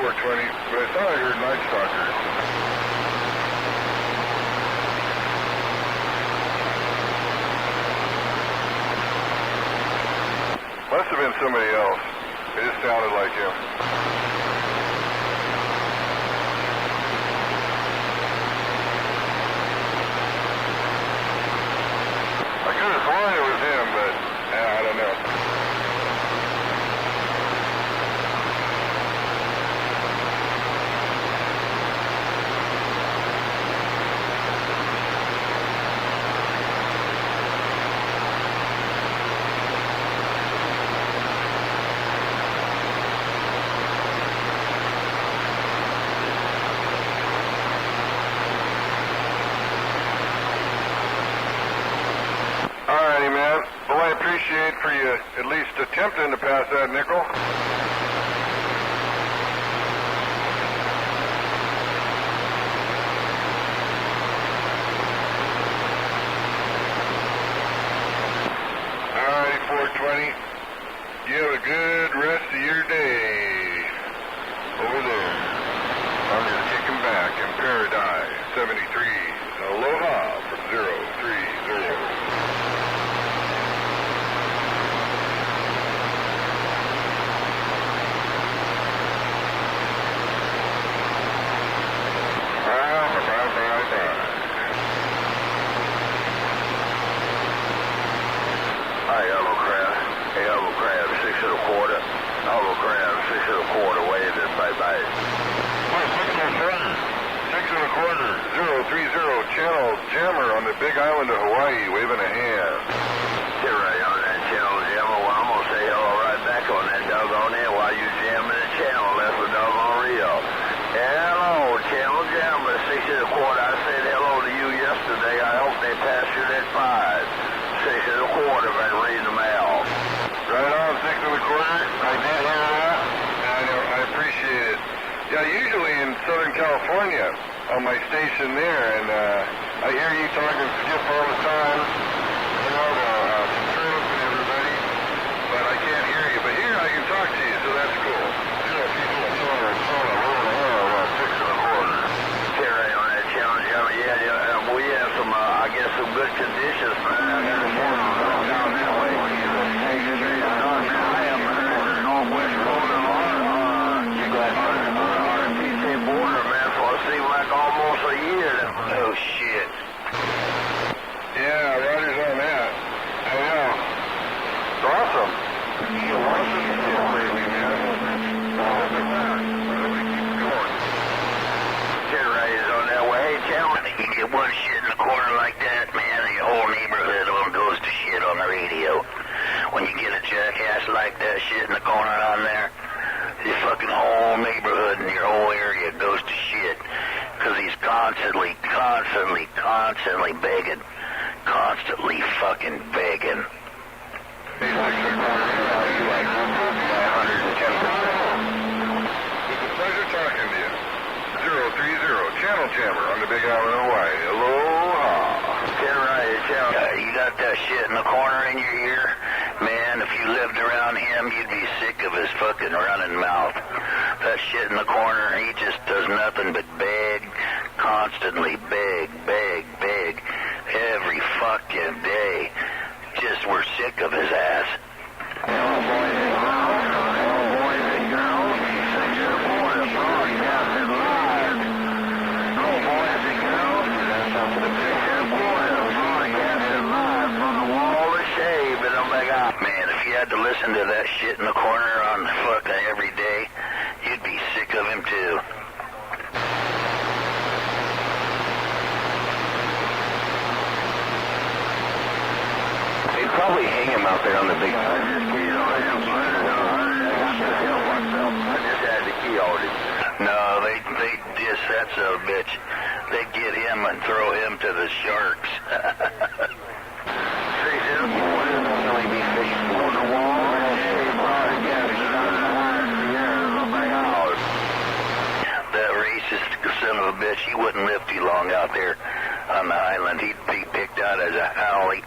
420, but I thought I heard Night Stalker. Must have been somebody else. It just sounded like him. I could have sworn it was him, but I don't know. Alrighty, man. Well, I appreciate for you at least attempting to pass that nickel. Alrighty, 420. You have a good rest of your day over there. I'm just kicking back in Paradise 73. Aloha from 030. Hi, Yellow Crab. Hey, Yellow Crab, 6 1/4. Yellow Crab, 6 1/4. Wave it. Bye-bye. 6 1/4, 030, Channel Jammer on the Big Island of Hawaii, waving a hand. Get right on that Channel Jammer. Well, I'm going to say hello right back on that doggone end while you jamming the channel. That's the doggone Rio. Hello, Channel Jammer, 6 1/4. I said hello to you yesterday. I hope they pass you that 5. 6 1/4, if I read them out. Right on, 6 1/4. I did hear that. I appreciate it. Yeah, usually in Southern California, on my station there, and I hear you talking Skip all the time, you know, to Trump and everybody, but I can't hear you. But here I can talk to you, so that's cool. Yeah, people are telling us about 6 1/4. Get right on that Channel Jammer. Yeah, we have some, I guess, some good conditions. I got a morning down that way. I am northwest corner. You got RPC border, man, for it seemed like almost a year. Oh, shit. Yeah, Roger's on that. I know. It's awesome. Get right on that way. Hey, Channel, you get one shit in the corner like that, man, and your whole neighborhood all goes to shit on the radio. When you get a jackass like that shit in the corner on there, your fucking whole neighborhood and your whole area goes to shit. Because he's constantly begging. Constantly fucking begging. 110%. It's a pleasure talking to you. 030, Channel Jammer on the Big Island of Hawaii. Aloha. Get right, Channel. You got that shit in the corner in your ear? Man, if you lived around him, you'd be sick of his fucking running mouth. That shit in the corner, he just does nothing but beg. Constantly beg. Every fucking day. Just we're sick of his ass. Man, if you had to listen to that shit in the corner on fucking every day, you'd be sick of him too. They'd probably hang him out there on the Big Island. I just had the key on it. No, they just, that's a bitch. They'd get him and throw him to the sharks. That racist son of a bitch, he wouldn't live too long out there on the island. He'd be picked out as a haole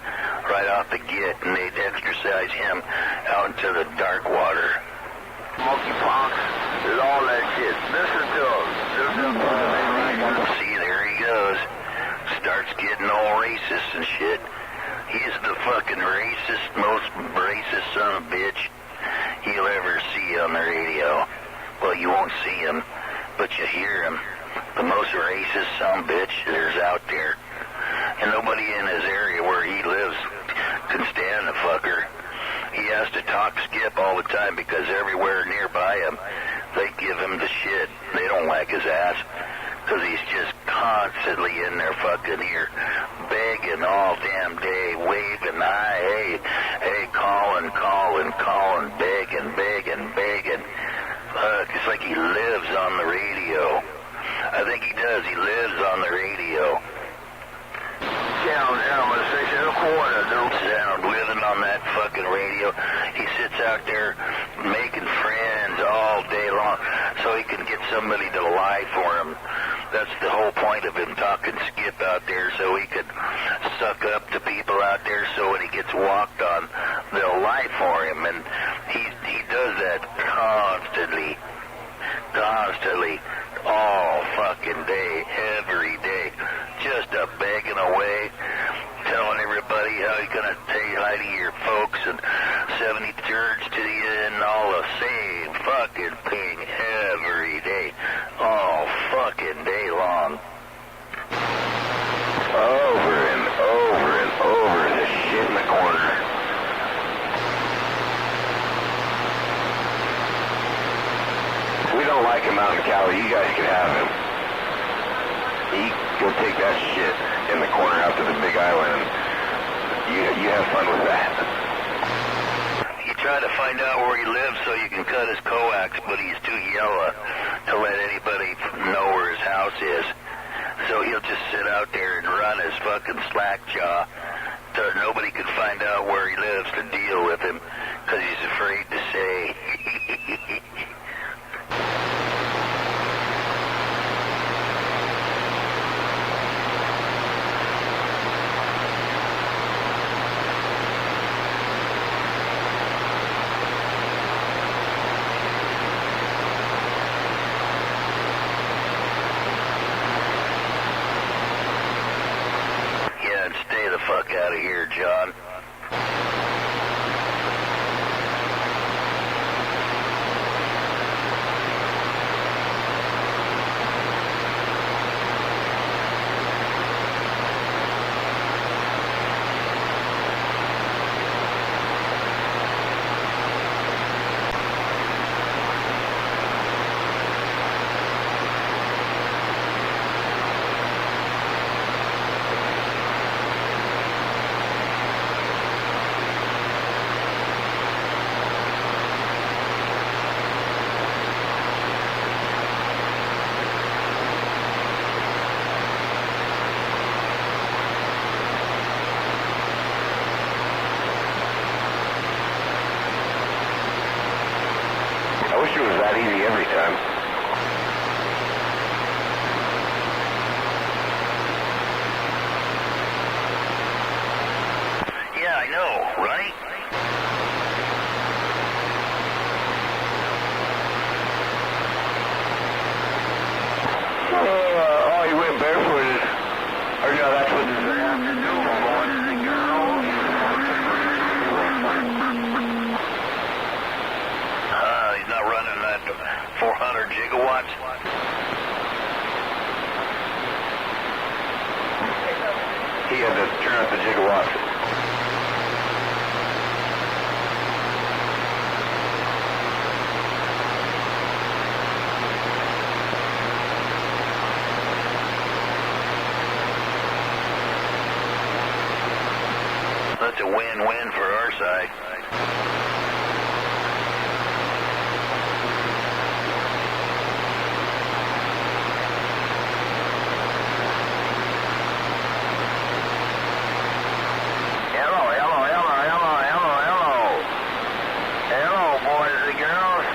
right off the get, and they'd exercise him out into the dark water. Monkeypox, there's all that shit. don't see him, but you hear him. The most racist sumbitch there's out there. And nobody in his area where he lives can stand the fucker. He has to talk Skip all the time because everywhere nearby him, they give him the shit. They don't like his ass because he's just constantly in their fucking ear, begging all damn day, waving, hey, calling, begging. Fuck, it's like he lives on the radio. I think he does. He lives on the radio. Sound living on that fucking radio. He sits out there making friends all day long so he can get somebody to lie for him. That's the whole point of him talking Skip out there, so he could suck up to people out there so when he gets walked on, they'll lie for him. And he does that constantly, all fucking day, every day, just a begging away, telling everybody how he's gonna say hi to your folks and 73rd to the end, all the same fucking thing every day, all fucking day long. Over and over, the shit in the corner. We don't like him out in Cali. You guys can have him. Go take that shit in the corner out to the Big Island. You have fun with that. You try to find out where he lives so you can cut his coax, but he's too yellow to let anybody know where his house is. So he'll just sit out there and run his fucking slack jaw so nobody can find out where he lives to deal with him because he's afraid to say. Fuck out of here, John. I wish it was that easy every time. Yeah, I know, right? Oh, he went barefooted. Or no, that's what they have to do, boys and girls. He's not running that 400 gigawatts. He had to turn up the gigawatts. That's a win-win for our side. Hello, boys and girls.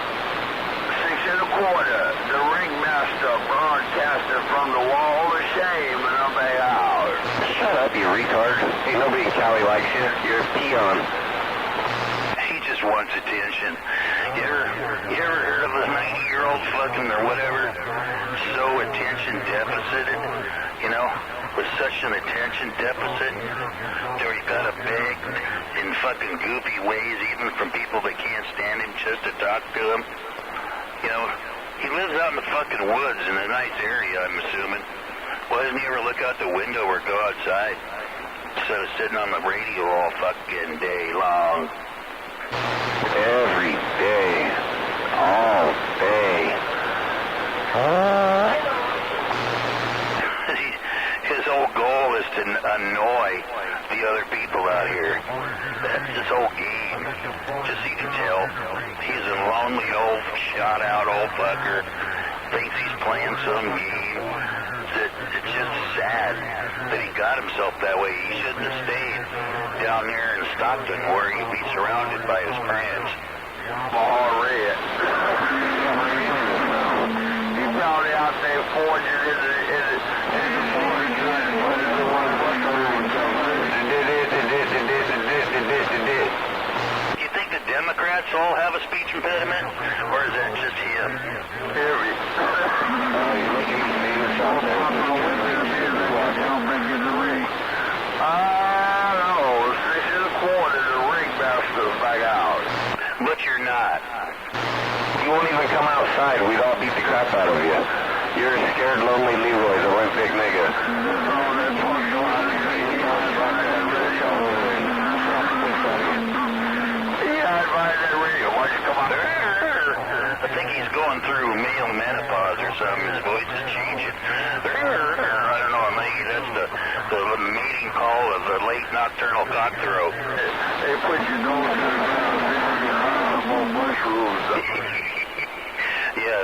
6 1/4, the ringmaster broadcasting from the wall of shame in a big house. Shut up, you retard. Ain't nobody in Cali likes you. You're a peon. He just wants attention. You ever heard of a 90-year-old fucking or whatever? So attention deficited, you know? With such an attention deficit, where he's got to beg in fucking goofy ways, even from people that can't stand him, just to talk to him. You know, He lives out in the fucking woods in a nice area, I'm assuming. Why doesn't he ever look out the window or go outside instead of sitting on the radio all fucking day long? Every day. All day. His whole goal is to annoy the other people out here. That's his whole game. Just so you can tell, he's a lonely old, shot-out old fucker. Thinks he's playing some game. It's just sad that he got himself that way. He shouldn't have stayed down there in Stockton where he'd be surrounded by his friends. All red. He probably out there forging Do you think the Democrats all have a speech impediment, or is that just him? Every. He's making me famous out there. I know. 6 1/4 is a ring bastard back out. But you're not. You won't even come outside. We'd all beat the crap out of you. You're a scared, lonely Leroy, the Olympic nigga. I think he's going through male menopause or something. His voice is changing. I don't know. Maybe that's the mating call of the late nocturnal cockthroat. They put your nose in the ground. Mushrooms. Yeah,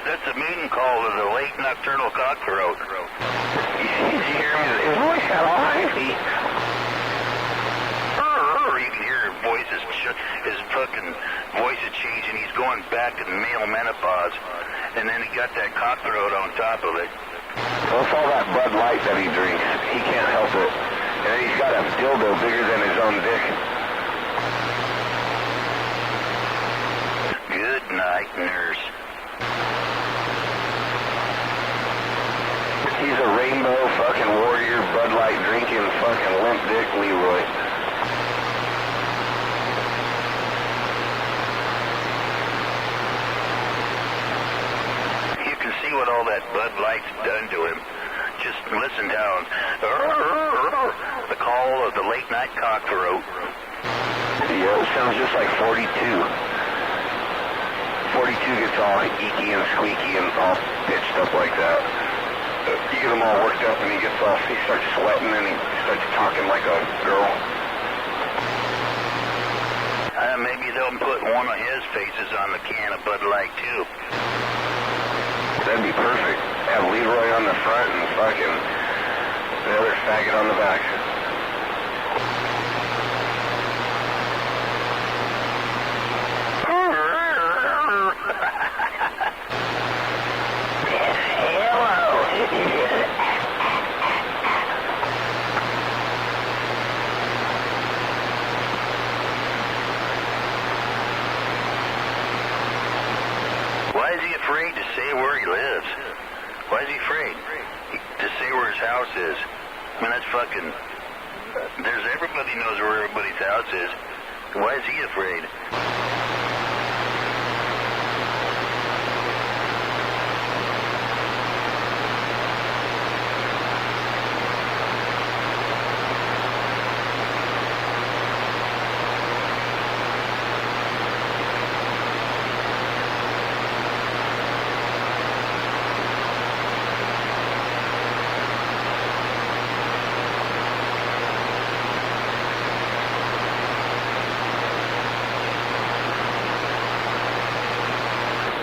that's the mating call of the late nocturnal cockthroat. You hear me? His voice got all heavy. You can hear his fucking voice is changing. He's going back to male menopause. And then he got that cockthroat on top of it. Well, it's all that Bud Light that he drinks. He can't help it. And he's got a dildo bigger than his own dick. Good night, nurse. He's a rainbow fucking warrior, Bud Light drinking fucking limp dick Leroy. You can see what all that Bud Light's done to him. Just listen down. The call of the late night cockthroat. Yeah, it sounds just like 42. 42 gets all eeky and squeaky and all pitched up like that. You get him all worked up and he starts sweating and he starts talking like a girl. Maybe they'll put one of his faces on the can of Bud Light, too. That'd be perfect. Have Leroy on the front and fucking the other faggot on the back. Why is he afraid to say where he lives? Why is he afraid to say where his house is? I mean, that's fucking... Everybody knows where everybody's house is. Why is he afraid?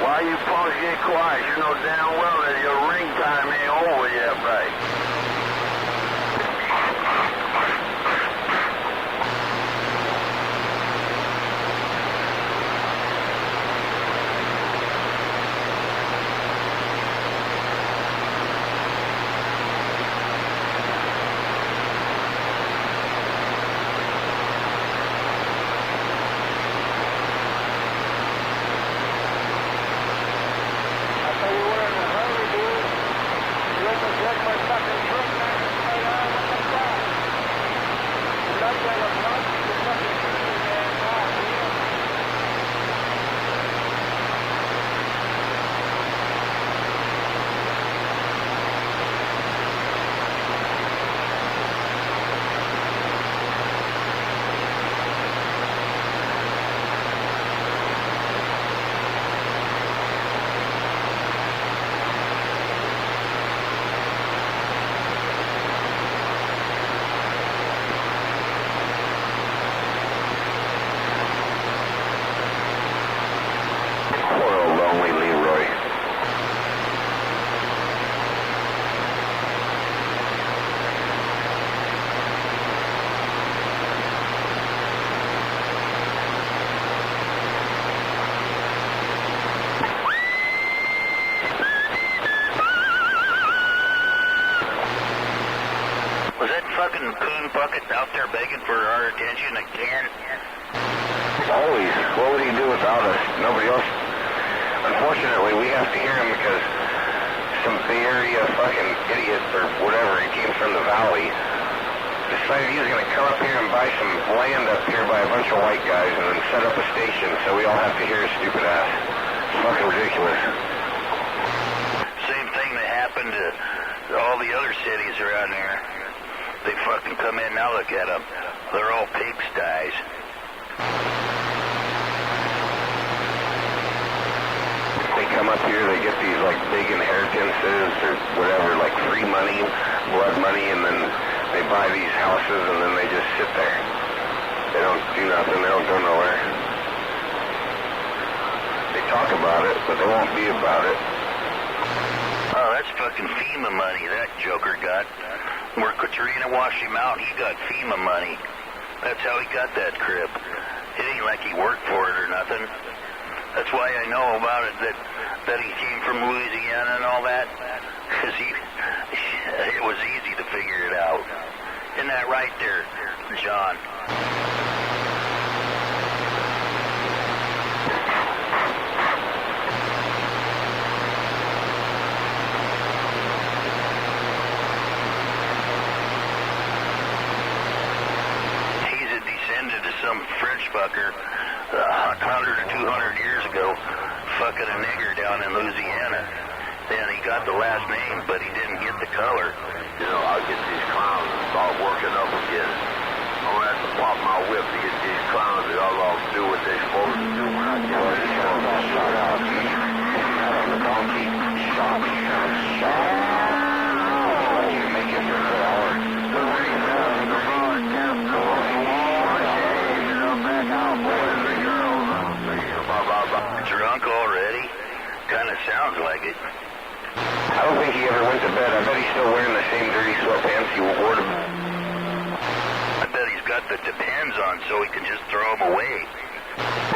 Why you punks get quiet? You know damn well that your ring time ain't over yet, right? I'll tell you what, in a hurry, dude. You open my fucking fucking coon buckets out there begging for our attention again? Always. What would he do without us? Nobody else. Unfortunately, we have to hear him because some Bay Area fucking idiot or whatever, he came from the valley, decided he was going to come up here and buy some land up here by a bunch of white guys and then set up a station so we all have to hear his stupid ass. It's fucking ridiculous. Same thing that happened to all the other cities around there. They fucking come in, now look at them. They're all pigsties. They come up here, they get these like big inheritances or whatever, like free money, blood money, and then they buy these houses and then they just sit there. They don't do nothing, they don't go nowhere. They talk about it, but they won't be about it. Oh, that's fucking FEMA money that joker got. Where Katrina washed him out, he got FEMA money. That's how he got that crib. It ain't like he worked for it or nothing. That's why I know about it, that he came from Louisiana and all that. Because it was easy to figure it out. Isn't that right there, John? Some French fucker 100 or 200 years ago fucking a nigger down in Louisiana. Then he got the last name, but he didn't get the color. You know, I'll get these clowns and start working up again. I'm gonna have to pop my whip to get these clowns to all do what they're supposed to do when I get ready to shut out. On the donkey, shot. You make it for 4 hours. Drunk already? Kinda sounds like it. I don't think he ever went to bed. I bet he's still wearing the same dirty sweatpants he wore to... I bet he's got the Depends on so he can just throw them away.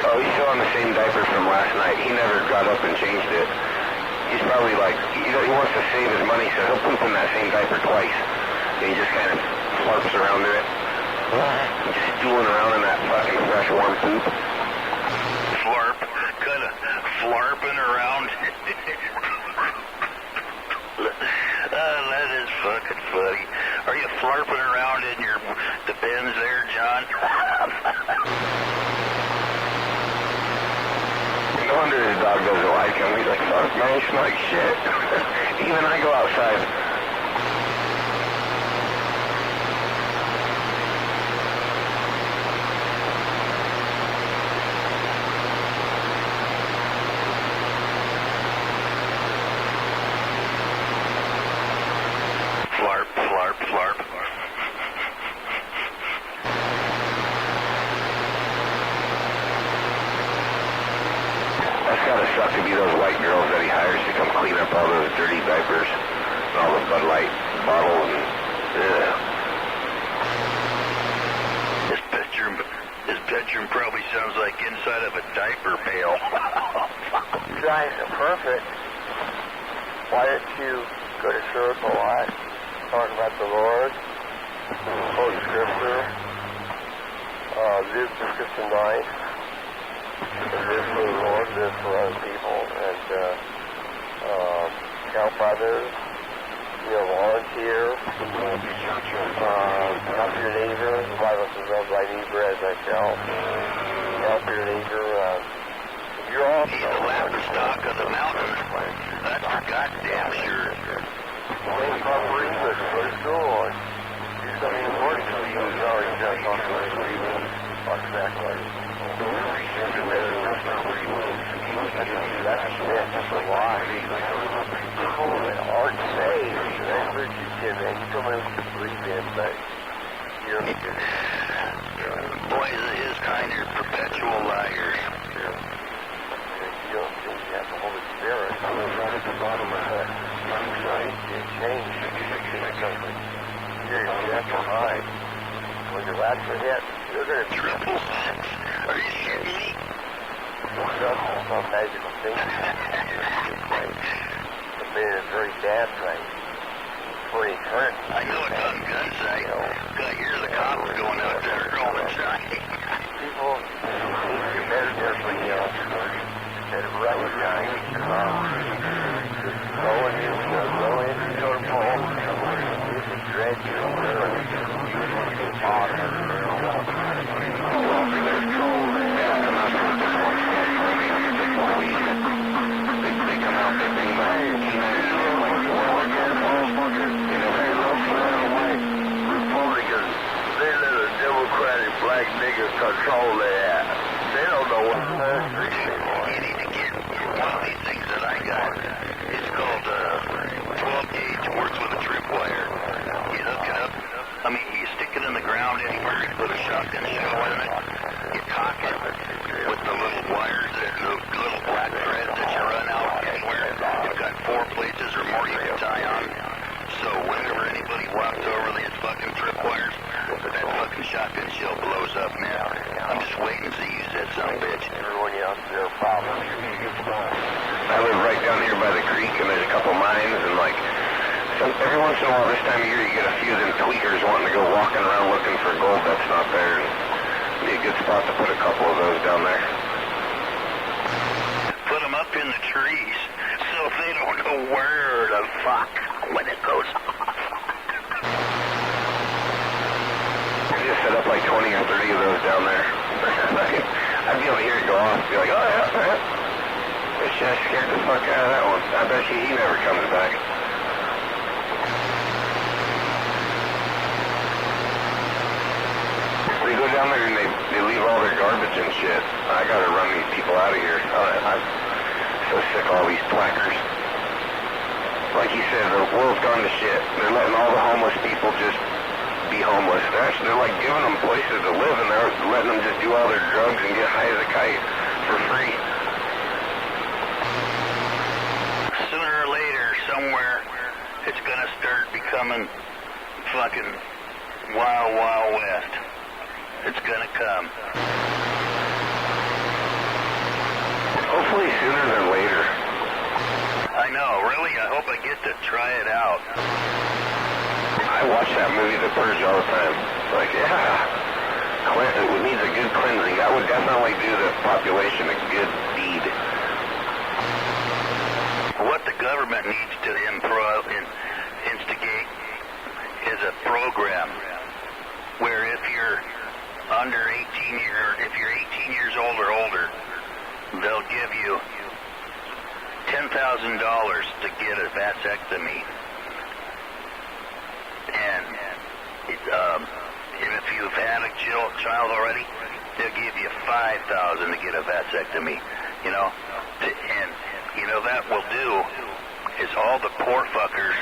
Oh, he's still on the same diaper from last night. He never got up and changed it. He's probably like, he wants to save his money, so he'll poop in that same diaper twice. And he just kind of flarps around in it. Just stooling around in that fucking fresh, warm poop. Flarp? Kind of flarping around. That is fucking funny. Are you flarping around in your Depends there, John? No wonder his dog doesn't like him. He's like, fuck, man, you smell like shit. Even I go outside. Flarp. That's gotta suck to be those white girls that he hires to come clean up all those dirty diapers and all the Bud Light bottles and... His bedroom probably sounds like inside of a diaper pail. You guys are perfect. Why don't you go to church a lot? Talk about the Lord, quote Scripture, live the Christian life, and live for the Lord, live for other people, and help others, volunteer, help your neighbor. The Bible says, love thy neighbor as thyself. Help your neighbor. You're also He's the lapperstock of the mountain. That's for goddamn sure. Same proper English, go to school, and do something important for you. You already just talked about it. Talk back like that's it, that's a lie. People aren't saved. That's what you can, man. You come in to believe in, but you're... Boys of his kind are perpetual liars. You don't think you have the Holy Spirit. You're right at the bottom of that. You change. You're left behind. When your last are hit, you're going to Triple six? Are you shitting me? some magical thing. It's been a very bad thing. Please, sir. I know it's on gun sight. I hear the cops going out there all the time. People, you better definitely yell first. Instead of recognizing the car. Just go into your phone. You can dread your ability. You want to be bothered. They come out, they bring Republicans, they let a Democratic black nigger control their ass. They don't know what You need to get one of these things that I got. It's called 12 gauge, works with a tripwire. You hook it up. I mean, you stick it in the ground anywhere, you put a shotgun shell in it, you cock it with the little wires, the little black thread that you run out anywhere. You've got 4 places or more you can tie on. So whenever anybody walks over these fucking tripwires, that fucking shotgun shell blows up, man. I'm just waiting to see you said some bitch. Everyone else, their problem. I live right down here by the creek, and there's a couple mines, and like, every once in a while this time of year you get a few of them tweakers wanting to go walking around looking for gold that's not there. It'd be a good spot to put a couple of those down there. Put them up in the trees so they don't know where the fuck when it goes off. Just set up like 20 or 30 of those down there. I'd be able to hear it go off, be like, oh yeah. This just scared the fuck out of that one. I bet he never comes back. They go down there and they leave all their garbage and shit. I gotta run these people out of here. I'm so sick of all these placards. Like he said, the world's gone to shit. They're letting all the homeless people just be homeless. They're like giving them places to live, and they're letting them just do all their drugs and get high as a kite for free. Sooner or later, somewhere, it's gonna start becoming fucking Wild Wild West. It's gonna come. Hopefully sooner than later. I know, really, I hope I get to try it out. I watch that movie The Purge all the time. It's like, yeah, it needs a good cleansing. That would definitely do the population a good deed. What the government needs to instigate is a program where if you're under 18 if you're 18 years old or older, they'll give you $10,000 to get a vasectomy. And if you've had a child already, they'll give you $5,000 to get a vasectomy. You know, and you know that will do is all the poor fuckers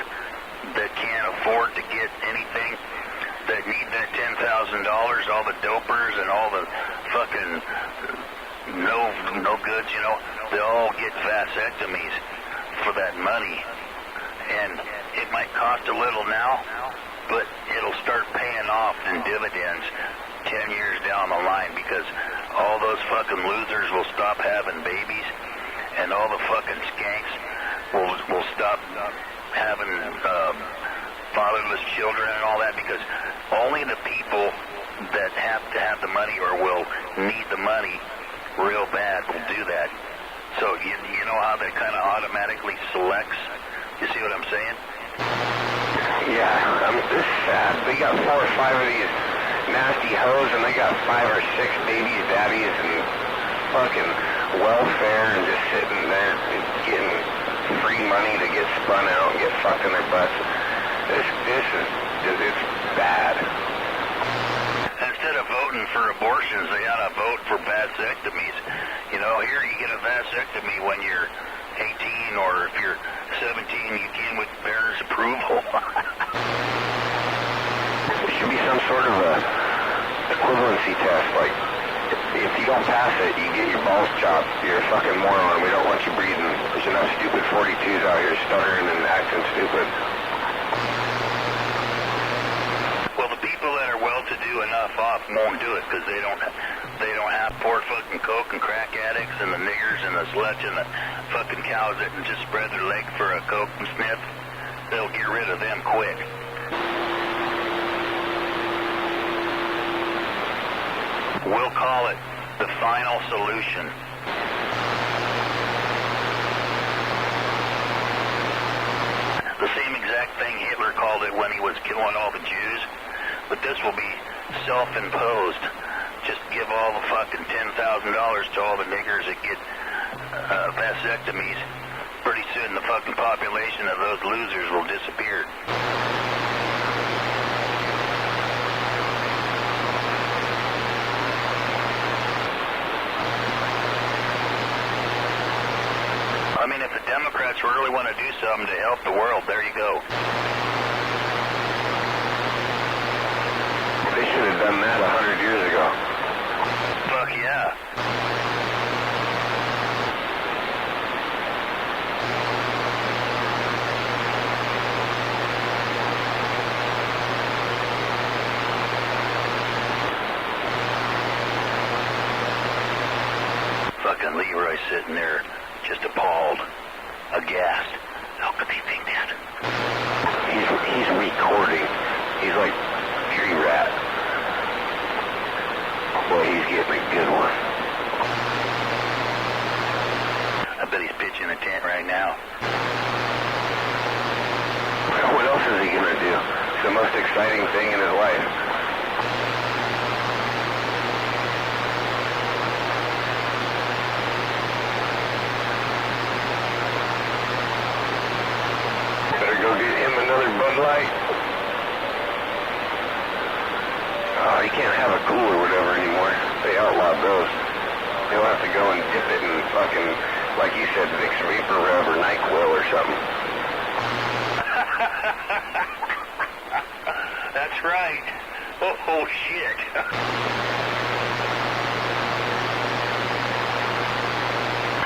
that can't afford to get anything, that need that $10,000, all the dopers and all the fucking no goods, you know, they all get vasectomies for that money. And it might cost a little now, but it'll start paying off in dividends 10 years down the line, because all those fucking losers will stop having babies, and all the fucking skanks will stop having fatherless children and all that, because only the people that have to have the money or will need the money real bad will do that. So you know how that kind of automatically selects? You see what I'm saying? Yeah, I mean, this is sad. They got 4 or 5 of these nasty hoes, and they got 5 or 6 babies, daddies, and fucking welfare, and just sitting there getting free money to get spun out and get fucked in their butts. It's bad. Instead of voting for abortions, they ought to vote for vasectomies. You know, here you get a vasectomy when you're 18, or if you're 17, you can with parents' approval. There should be some sort of a equivalency test. Like, if you don't pass it, you get your balls chopped. You're a fucking moron. We don't want you breathing. There's enough stupid 42s out here stuttering and acting stupid. Well, the people that are well-to-do enough off won't do it, because they don't have poor fucking coke and crack addicts and the niggers and the sluts and the fucking cows that can just spread their leg for a coke and sniff. They'll get rid of them quick. We'll call it the final solution. The same exact thing Hitler called it when he was killing all the Jews, but this will be self-imposed. Just give all the fucking $10,000 to all the niggers that get vasectomies. Pretty soon the fucking population of those losers will disappear. I mean, if the Democrats really want to do something to help the world, there you go. They should have done that 100 years ago. Fuck yeah. Fucking Leroy sitting there, just appalled, aghast. How could they think that? He's recording. He's like tree rat. Boy, he's getting a good one. I bet he's pitching a tent right now. What else is he gonna do? It's the most exciting thing in his life. Better go get him another Bud Light. Oh, he can't have a Cool or whatever anymore. They outlawed those. He'll have to go and dip it in fucking, like you said, Vicks Vapor Rub or NyQuil or something. That's right. Oh shit.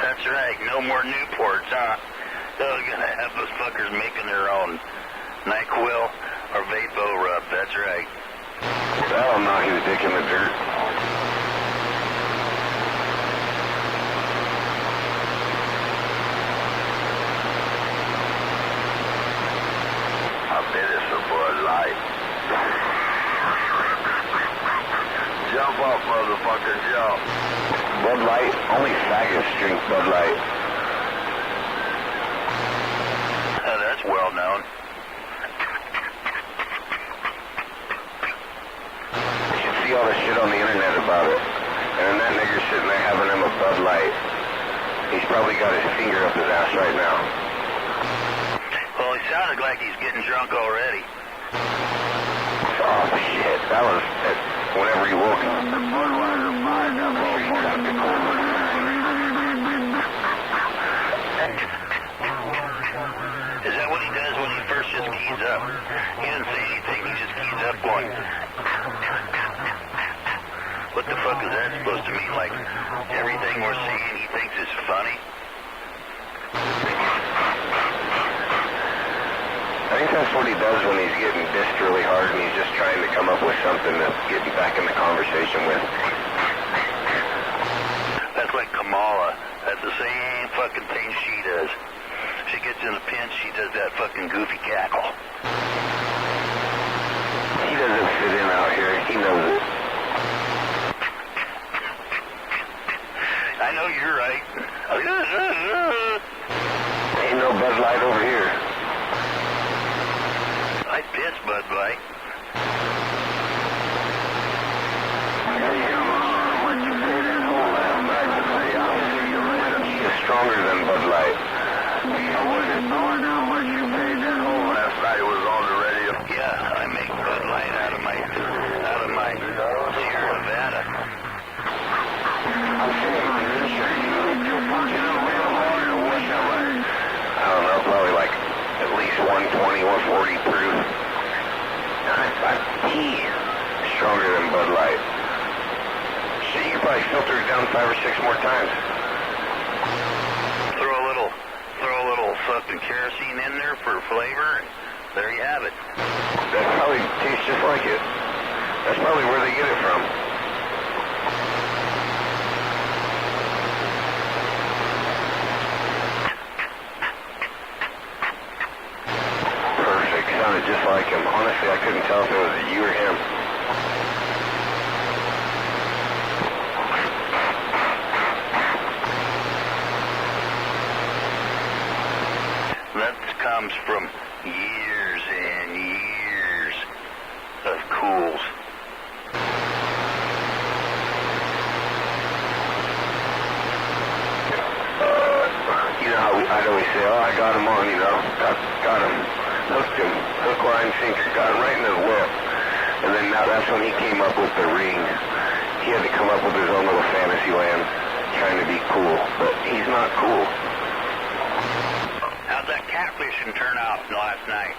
That's right. No more Newports, huh? They're gonna have those fuckers making their own NyQuil or Vapo Rub. That's right. That'll knock his dick in the dirt. I bet it's a Bud Light. Jump up, motherfucker, jump. Bud Light? Only faggots drink Bud Light. That's well known. You should see all the shit on the internet about it. And then that nigger's sitting there having him a Bud Light. He's probably got his finger up his ass right now. Well, he sounded like he's getting drunk already. Oh, shit. That was whenever he woke up. The Budweiser pineapple. Is that what he does when he first just keys up? He doesn't say anything, he just keys up going. What the fuck is that supposed to mean? Like, everything we're seeing he thinks is funny? I think that's what he does when he's getting dissed really hard and he's just trying to come up with something to get back in the conversation with. That's like Kamala. That's the same fucking thing she does. She gets in a pinch, she does that fucking goofy cackle. He doesn't fit in out here. He knows it. I know you're right. Ain't no Bud Light over here. I piss Bud Light. It's stronger than Bud Light. Last night was on the radio. Yeah, I make Bud Light out of my Sierra Nevada. I don't know, probably like at least 120, 140 proof. Stronger than Bud Light. Shit, you could probably filter it down 5 or 6 more times. Throw a little fucking kerosene in there for flavor, and there you have it. That probably tastes just like it. That's probably where they get it from. comes from years and years of cools. You know how I'd always say, oh, I got him on, you know, got him, hooked him, hook, line, sinker, got him right in his whip. And then now that's when he came up with the ring. He had to come up with his own little fantasy land, trying to be cool, but he's not cool. How'd that catfishing turn out last night?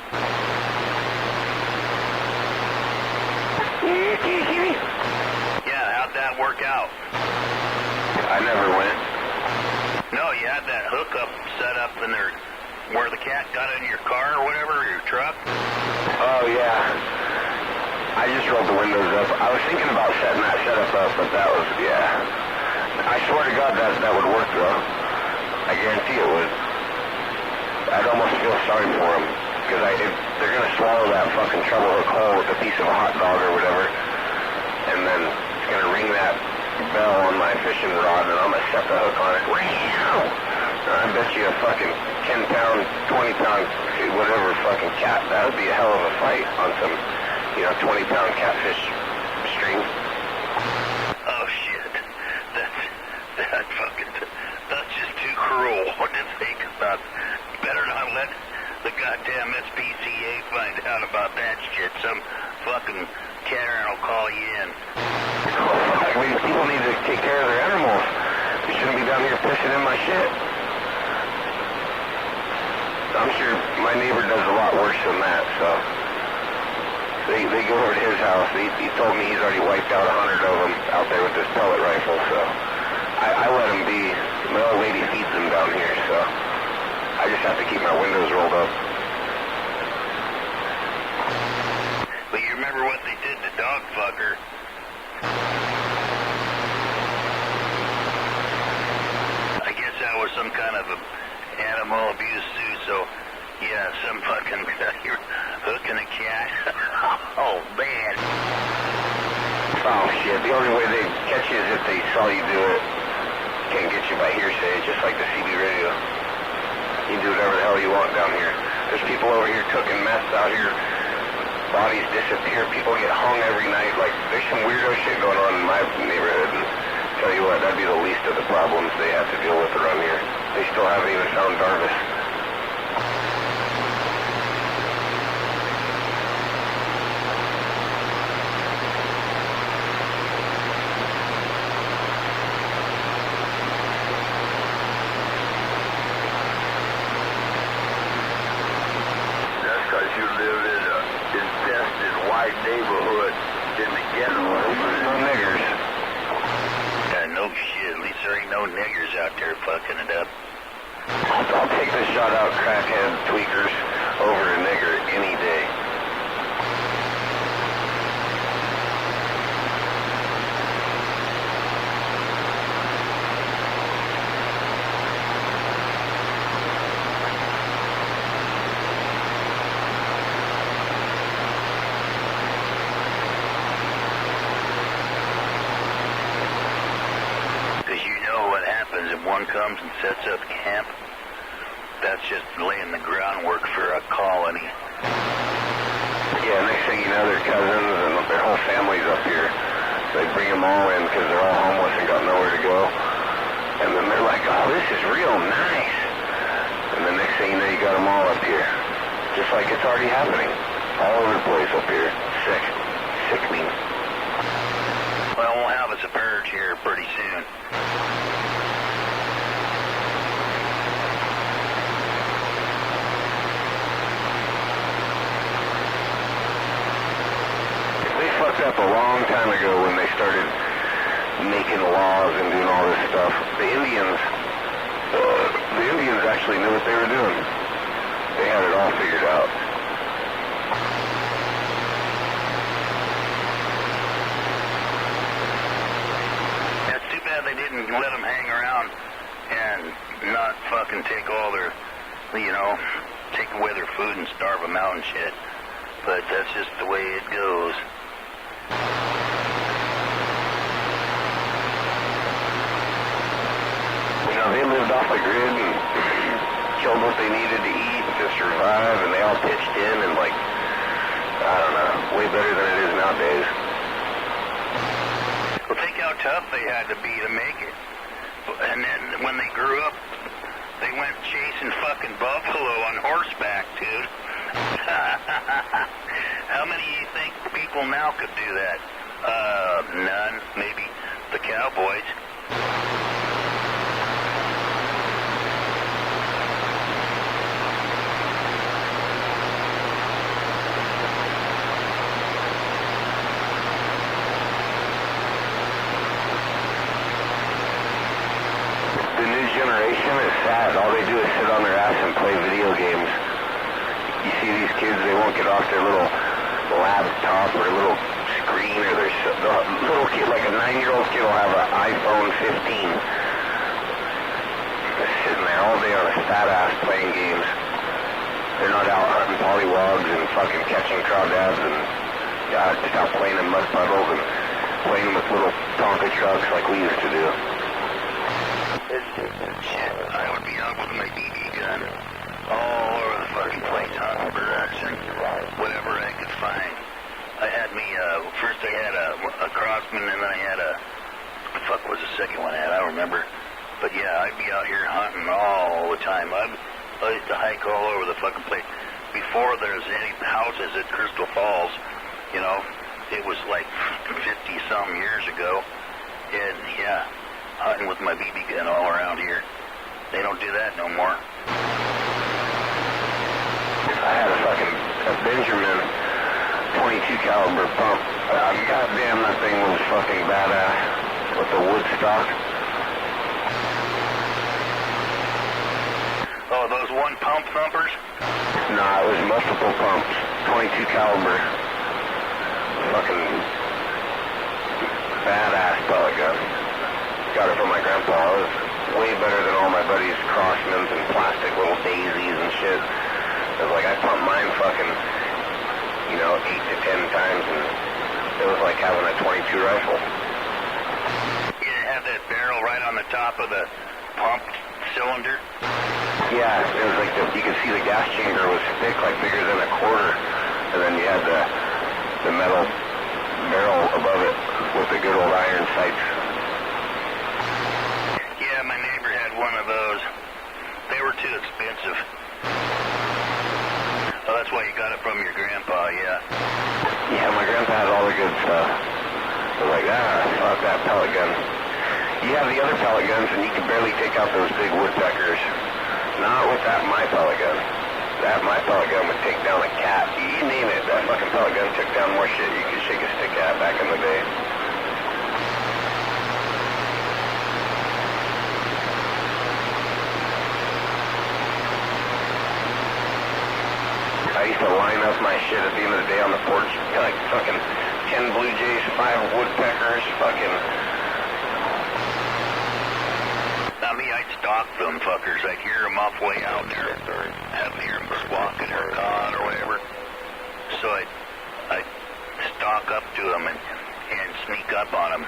Yeah, how'd that work out? I never went. No, you had that hookup set up in there where the cat got in your car or whatever, or your truck? Oh, yeah. I just rolled the windows up. I was thinking about setting that setup up, but that was, yeah. I swear to God that would work, though. I guarantee it would. I'd almost feel sorry for them, because if they're going to swallow that fucking treble hook whole with a piece of a hot dog or whatever, and then it's going to ring that bell on my fishing rod, and I'm going to set the hook on it. I bet you a fucking 10-pound, 20-pound, whatever fucking cat, that would be a hell of a fight on some, 20-pound catfish string. Oh, shit. That's just too cruel to think about. Better not let the goddamn SPCA find out about that shit. Some fucking Karen will call you in. These people need to take care of their animals. They shouldn't be down here pissing in my shit. I'm sure my neighbor does a lot worse than that, so they go over to his house. He told me he's already wiped out 100 of them out there with his pellet rifle, so I let him be. My old lady feeds them down here, so I just have to keep my windows rolled up. But you remember what they did to Dog Fucker? I guess that was some kind of animal abuse too, so yeah, some fucking you're hooking a cat. Oh man. Oh shit, the only way they catch you is if they saw you do it. Can't get you by hearsay, just like the CB radio. You can do whatever the hell you want down here. There's people over here cooking meth out here. Bodies disappear. People get hung every night. Like, there's some weirdo shit going on in my neighborhood. And tell you what, that'd be the least of the problems they have to deal with around here. They still haven't even found Darvis. Neighborhood in the ghetto. There's no niggers. Yeah, no shit. At least there ain't no niggers out there fucking it up. I'll take the shot out crackhead tweakers over a nigger any day. One comes and sets up camp. That's just laying the groundwork for a colony. Yeah, next thing you know, their cousins and their whole family's up here. They bring them all in because they're all homeless and got nowhere to go. And then they're like, oh, this is real nice. And the next thing you know, you got them all up here. Just like it's already happening. All over the place up here. Sick. Sickening. Well, we'll have us a purge here pretty soon. Up a long time ago when they started making laws and doing all this stuff. The Indians actually knew what they were doing. They had it all figured out. It's too bad they didn't let them hang around and not fucking take all their, take away their food and starve them out and shit. But that's just the way it goes. They lived off the grid and killed what they needed to eat. to survive, and they all pitched in, and like, I don't know, way better than it is nowadays. Well, think how tough they had to be to make it. And then when they grew up, they went chasing fucking buffalo on horseback, dude. How many do you think people now could do that? None. Maybe the cowboys. The new generation is sad. All they do is sit on their ass and play video games. You see these kids, they won't get off their little laptop or little screen, or their little kid, like a 9-year-old kid will have an iPhone 15. They're sitting there all day on a fat ass playing games. They're not out hunting pollywogs and fucking catching crawdads and just out playing in mud puddles and playing with little Tonka trucks like we used to do. Shit, I would be out with my BB gun all over the fucking place, hunting birds and whatever I could find. I had me, first I had a Crossman, and then I had the fuck was the second one I had? I don't remember. But yeah, I'd be out here hunting all the time. I used to hike all over the fucking place. Before there's any houses at Crystal Falls, you know, it was like 50-some years ago. And yeah, hunting with my BB gun all around here. They don't do that no more. I had a Benjamin 22 caliber pump. Goddamn, that thing was fucking badass with the wood stock. Oh, those one pump thumpers? Nah, it was multiple pumps. 22 caliber. Fucking badass pellet gun. Got it from my grandpa. It was way better than all my buddies' Crossmans and plastic little daisies and shit. It was like I pumped mine fucking, 8 to 10 times, and it was like having a 22 rifle. You had that barrel right on the top of the pump cylinder? Yeah, it was like you could see the gas chamber was thick, like bigger than a quarter, and then you had the metal barrel above it with the good old iron sights. Yeah, my neighbor had one of those. They were too expensive. Oh, that's why you got it from your grandpa, yeah. Yeah, my grandpa had all the good stuff. I was like, fuck that pellet gun. You have the other pellet guns, and you can barely take out those big woodpeckers. Not with my pellet gun. My pellet gun would take down a cat. You name it, that fucking pellet gun took down more shit you could shake a stick at back in the day. I used to line up my shit at the end of the day on the porch, like fucking 10 blue jays, 5 woodpeckers, fucking... Now me, I'd stalk them fuckers. I'd hear them off way out there. I'd hear them squawking or cawing or whatever. So I'd stalk up to them and sneak up on them.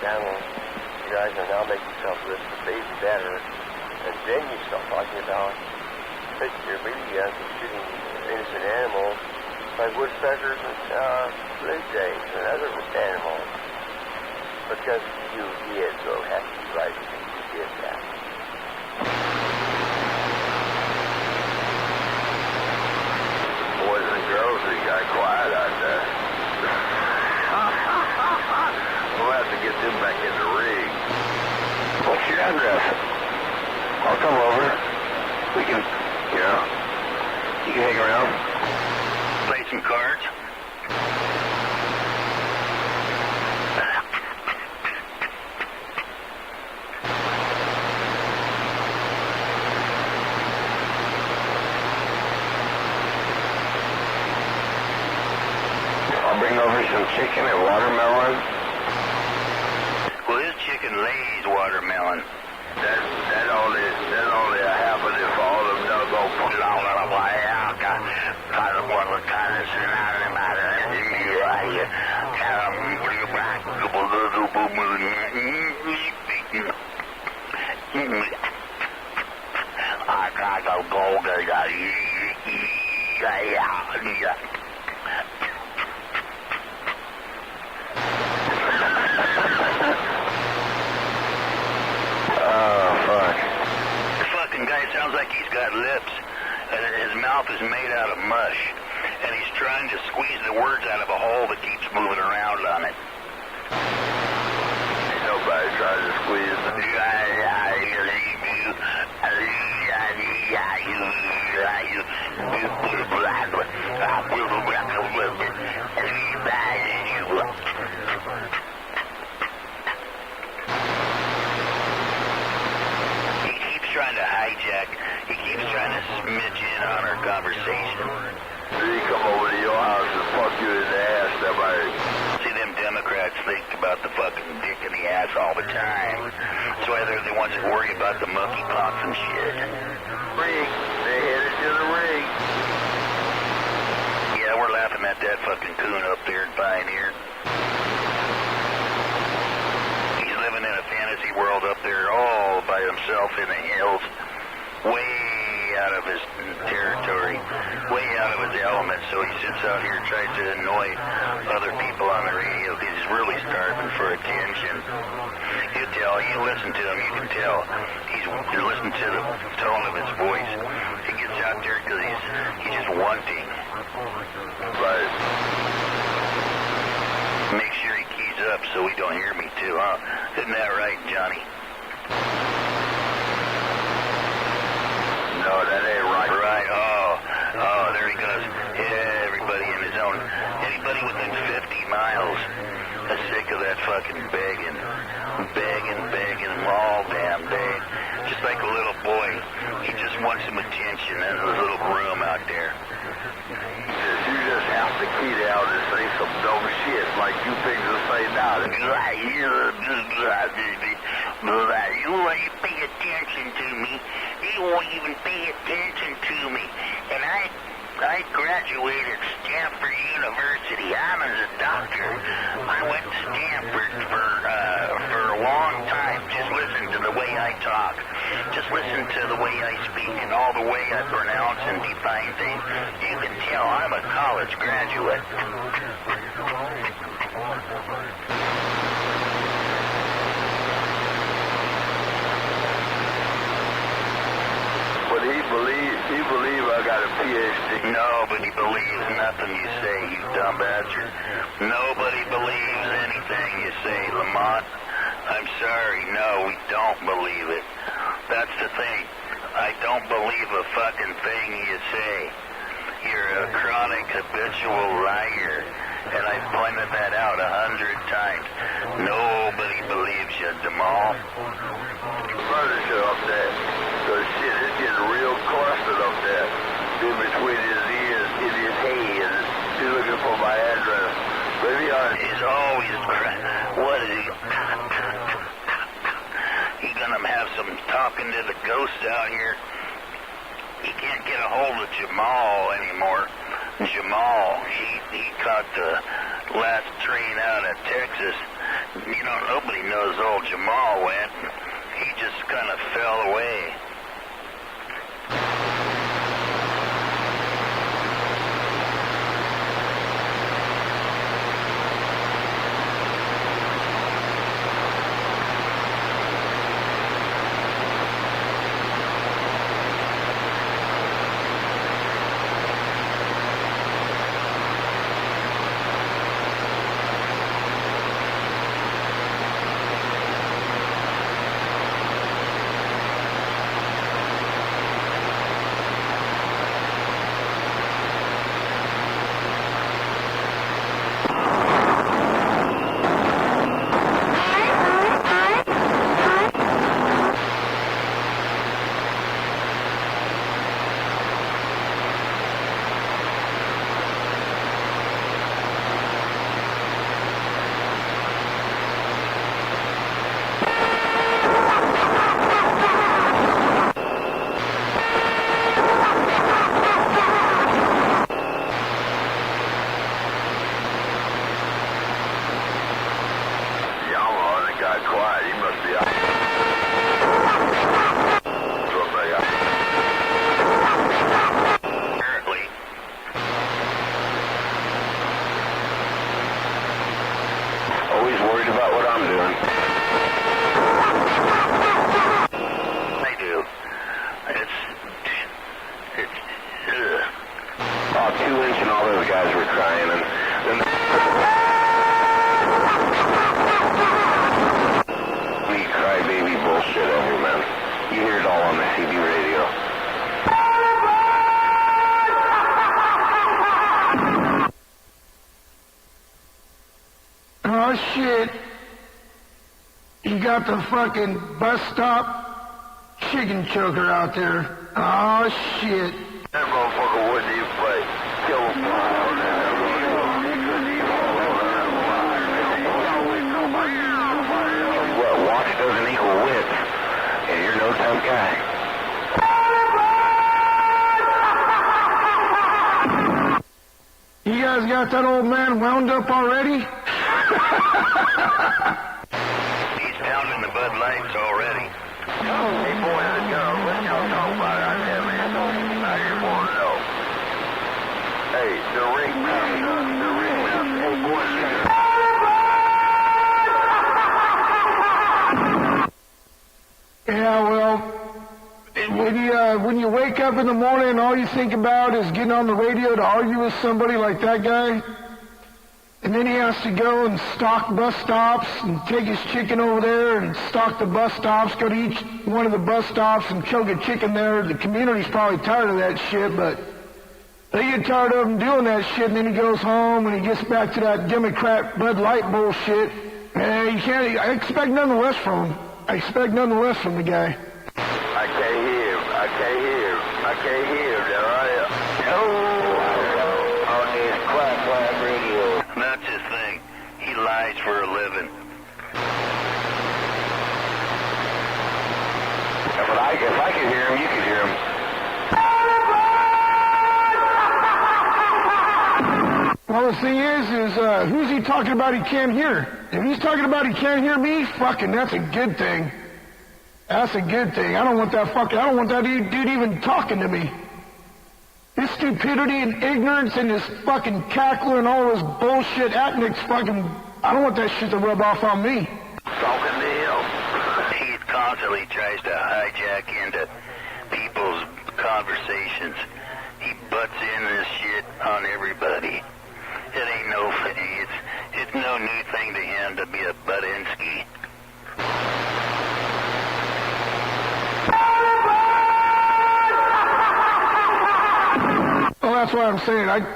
You guys are now making yourself listen to baby better, and then you start talking about taking your baby guns and shooting innocent animals like woodpeckers and blue jays and other animals. Because you did go have to be right because you did that. Boys and girls, you got quiet out there. We'll have to get them back in the ring. What's your address? I'll come over. We can, you can hang around. Play some cards. bring over some chicken and watermelon? Well, this chicken lays watermelon. That only happened if all of them don't go put it all on a while. Kind of one of the kind of scenario matter. I gotta go. The fucking guy sounds like he's got lips, and his mouth is made out of mush, and he's trying to squeeze the words out of a hole that keeps moving around on it. Ain't nobody trying to squeeze them. He keeps trying to smidge in on our conversation. Did he come over to your house and fuck you in the ass, somebody? See, them Democrats think about the fucking dick in the ass all the time. That's why they're the ones that worry about the monkeypox and shit. Ring. They headed to the ring. Yeah, we're laughing at that fucking coon up there in Pioneer. He's living in a fantasy world up there all by himself in the hills. Way out of his territory, way out of his element, so he sits out here and tries to annoy other people on the radio because he's really starving for attention. You tell, you listen to him, you can tell. You listen to the tone of his voice. He gets out there because he's just wanting. Right. Make sure he keys up so he don't hear me too, huh? Isn't that right, Johnny? No, that ain't right. Right, oh, there he goes. Yeah, everybody in his own. Anybody within 50 miles is sick of that fucking begging, all damn day. Just like a little boy. He just wants some attention in his little room out there. You just have to key down and say some dumb shit like you pigs will say now. You won't pay attention to me. You won't even pay attention to me. And I graduated Stanford University. I'm a doctor. I went to Stanford for a long time. Just listen to the way I talk. Just listen to the way I speak and all the way I pronounce and define things. You can tell I'm a college graduate. But he believe I got a PhD. Nobody believes nothing you say, you dumb bastard. Nobody believes anything you say, Lamont. I'm sorry, no, we don't believe it. That's the thing. I don't believe a fucking thing you say. You're a chronic, habitual liar. And I've pointed that out 100 times. Nobody believes you, Jamal. Furniture up there. Cause shit, it's getting real clustered up there. In between his ears, in his head. He's looking for my address. Maybe He's always what is he? He gonna have some talking to the ghosts out here. He can't get a hold of Jamal anymore. Jamal, he caught the last train out of Texas. You know, nobody knows old Jamal went. He just kind of fell away. man. I do. It's Oh, 2-inch and all those guys were crying, and then we crybaby bullshit over, man. You hear it all on the CB radio. Oh shit. You got the fucking bus stop chicken choker out there. Oh shit. That motherfucker wouldn't even play. Kill him. What, watch doesn't equal width, and you're no tough guy. You guys got that old man wound up already? He's pounding the Bud Lights already. Hey, boy, let's y'all talk about it out there, man. I just want to know. Hey, the ring mountain. Hey, boy, Yeah, well, when you wake up in the morning and all you think about is getting on the radio to argue with somebody like that guy, and then he has to go and stalk bus stops and take his chicken over there and stalk the bus stops, go to each one of the bus stops and choke a chicken there. The community's probably tired of that shit, but they get tired of him doing that shit, and then he goes home and he gets back to that Democrat Bud Light bullshit. And I expect nothing less from him. I expect nothing less from the guy. I can't hear him. There I am. On this clap radio. That's his thing. He lies for a living. Yeah, but if I could hear him, you could hear him. Well, the thing is who's he talking about he can't hear? If he's talking about he can't hear me, fucking that's a good thing. That's a good thing. I don't want that dude even talking to me. His stupidity and ignorance and his fucking cackle and all his bullshit ethnics fucking, I don't want that shit to rub off on me. Talking to him. He constantly tries to hijack into people's conversations. He butts in this shit on everybody. It ain't no thing. It's no new thing to him to be a Budinsky. Well, that's what I'm saying. I'd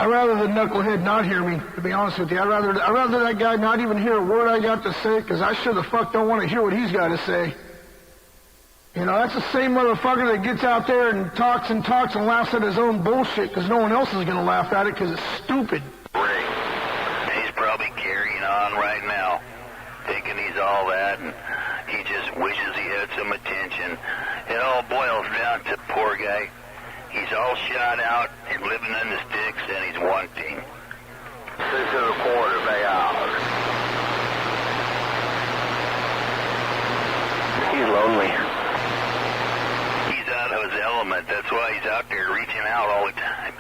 rather the knucklehead not hear me, to be honest with you. I'd rather that guy not even hear a word I got to say, because I sure the fuck don't want to hear what he's got to say. You know, that's the same motherfucker that gets out there and talks and laughs at his own bullshit because no one else is going to laugh at it because it's stupid. He's probably carrying on right now, thinking he's all that, and he just wishes he had some attention. It all boils down to poor guy. He's all shot out and living in the sticks, and he's wanting. 6.25 hours. He's lonely. He's out of his element. That's why he's out there reaching out all the time.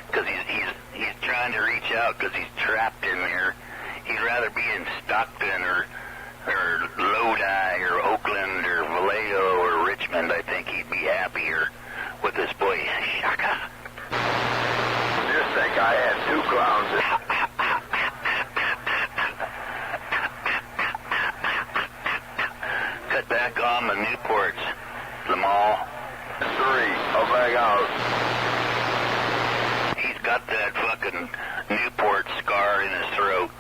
Because he's trying to reach out because he's trapped in there. He'd rather be in Stockton or Lodi or Oakland or Vallejo or Richmond. I think he'd be happier with this boy Shaka. Just think I had 2 clowns. Cut back on the Newports, Lamal. 3. I'll back out. He's got that fucking Newport scar in his throat.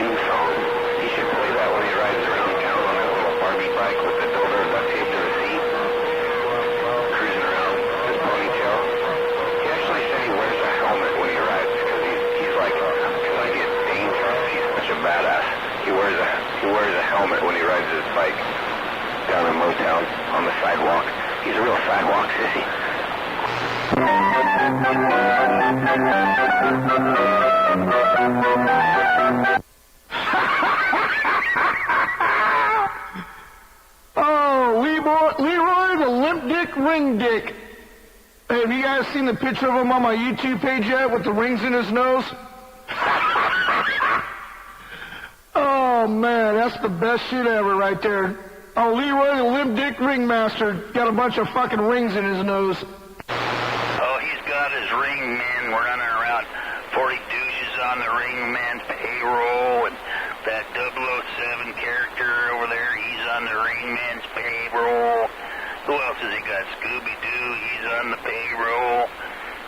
Maiden song. He should play that when he rides around town on his little Barbie bike with the dildo duct taped to the seat, cruising around his ponytail. He actually said he wears a helmet when he rides because he's like, because I get dangerous. He's such a badass. He wears a helmet when he rides his bike down in Motown on the sidewalk. He's a real sidewalk sissy. Oh, Leroy the Limp Dick Ring Dick. Hey, have you guys seen the picture of him on my YouTube page yet with the rings in his nose? Oh, man, that's the best shit ever right there. Oh, Leroy the Limp Dick Ringmaster got a bunch of fucking rings in his nose. Oh, he's got his ring men running around 40 douches on the ring man's payroll, and that 007 character over there, he's on the ring man's payroll. Who else has he got? Scooby-Doo, he's on the payroll.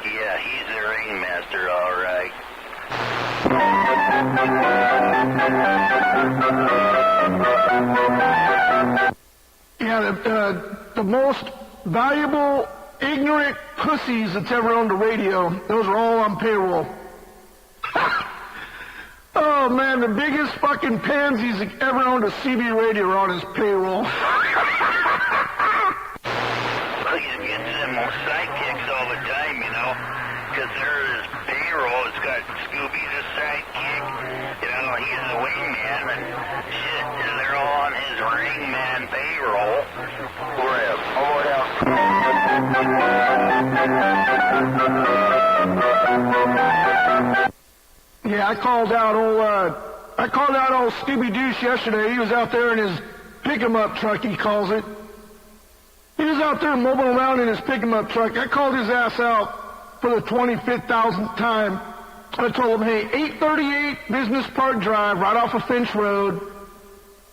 Yeah, he's the ringmaster, all right. Yeah, the most valuable, ignorant pussies that's ever owned a radio, those are all on payroll. Oh, man, the biggest fucking pansies that ever owned a CB radio are on his payroll. Well, he's getting them sidekicks all the time, you know, because they're his payroll. It's got Scooby the sidekick, you know, he's the wingman, and shit, they're all on his ringman payroll. Grab. Yeah, I called out old Scooby Doosh yesterday. He was out there in his pick-em-up truck, he calls it. He was out there mobile around in his pick-em-up truck. I called his ass out for the 25,000th time. I told him, hey, 838 Business Park Drive, right off of Finch Road.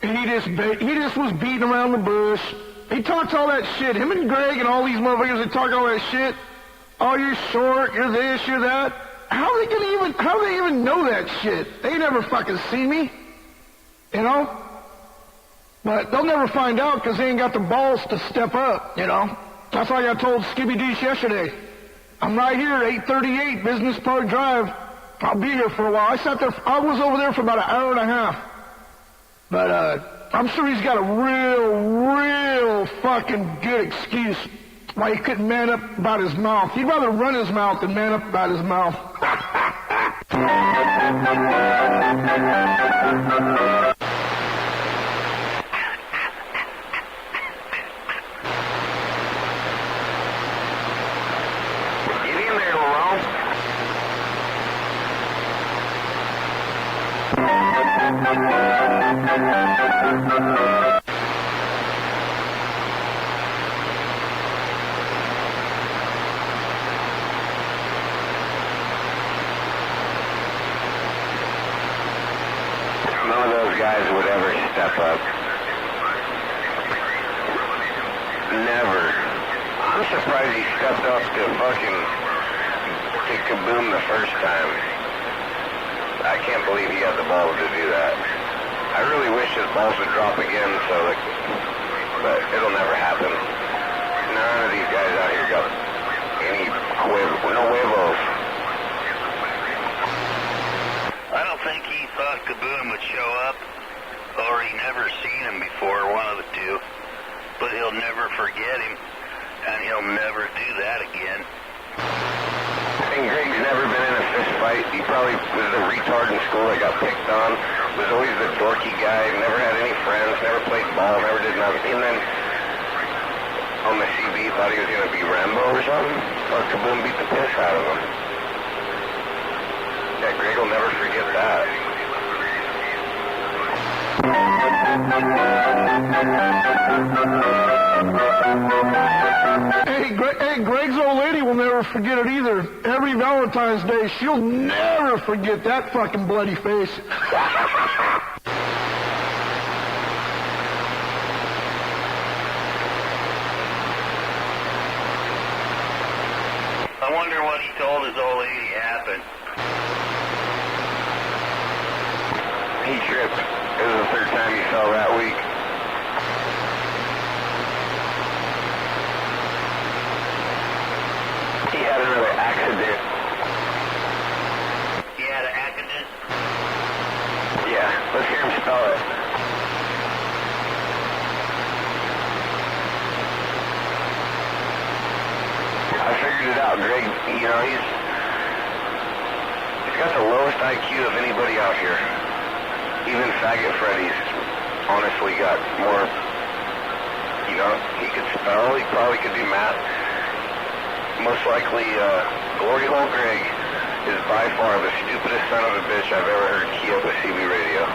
And he just was beating around the bush. He talks all that shit. Him and Greg and all these motherfuckers, they talk all that shit. Oh, you're short, you're this, you're that. How they even know that shit? They never fucking see me. You know? But they'll never find out because they ain't got the balls to step up, you know? That's like I told Scooby Doosh yesterday. I'm right here at 838 Business Park Drive. I'll be here for a while. I was over there for about an hour and a half. But I'm sure he's got a real fucking good excuse why he couldn't man up about his mouth. He'd rather run his mouth than man up about his mouth. Get in there, Ron. None of those guys would ever step up. Never. I'm surprised he stepped up to Kaboom the first time. I can't believe he had the balls to do that. I really wish his balls would drop again, but it'll never happen. None of these guys out here got any no huevos. I don't think he thought Kaboom would show up, or he never seen him before, one of the two. But he'll never forget him, and he'll never do that again. And Greg's never been in a fist fight. He probably was the retard in school that got picked on, was always the dorky guy, never had any friends, never played ball, never did nothing. And then on the CB thought he was going to be Rambo or something, or Kaboom beat the piss out of him. Yeah, Greg will never forget that. Hey, Greg's old lady will never forget it either. Every Valentine's Day, she'll never forget that fucking bloody face. I wonder what he told his old lady happened. He trip. It was the third time he fell that week. He had another accident. He had an accident? Yeah, let's hear him spell it. I figured it out, Greg. You know, he's got the lowest IQ of anybody out here. Even Faggot Freddy's honestly got more, you know, he could spell, he probably could do math. Most likely, Glory Hole Greg is by far the stupidest son of a bitch I've ever heard key up a CB radio.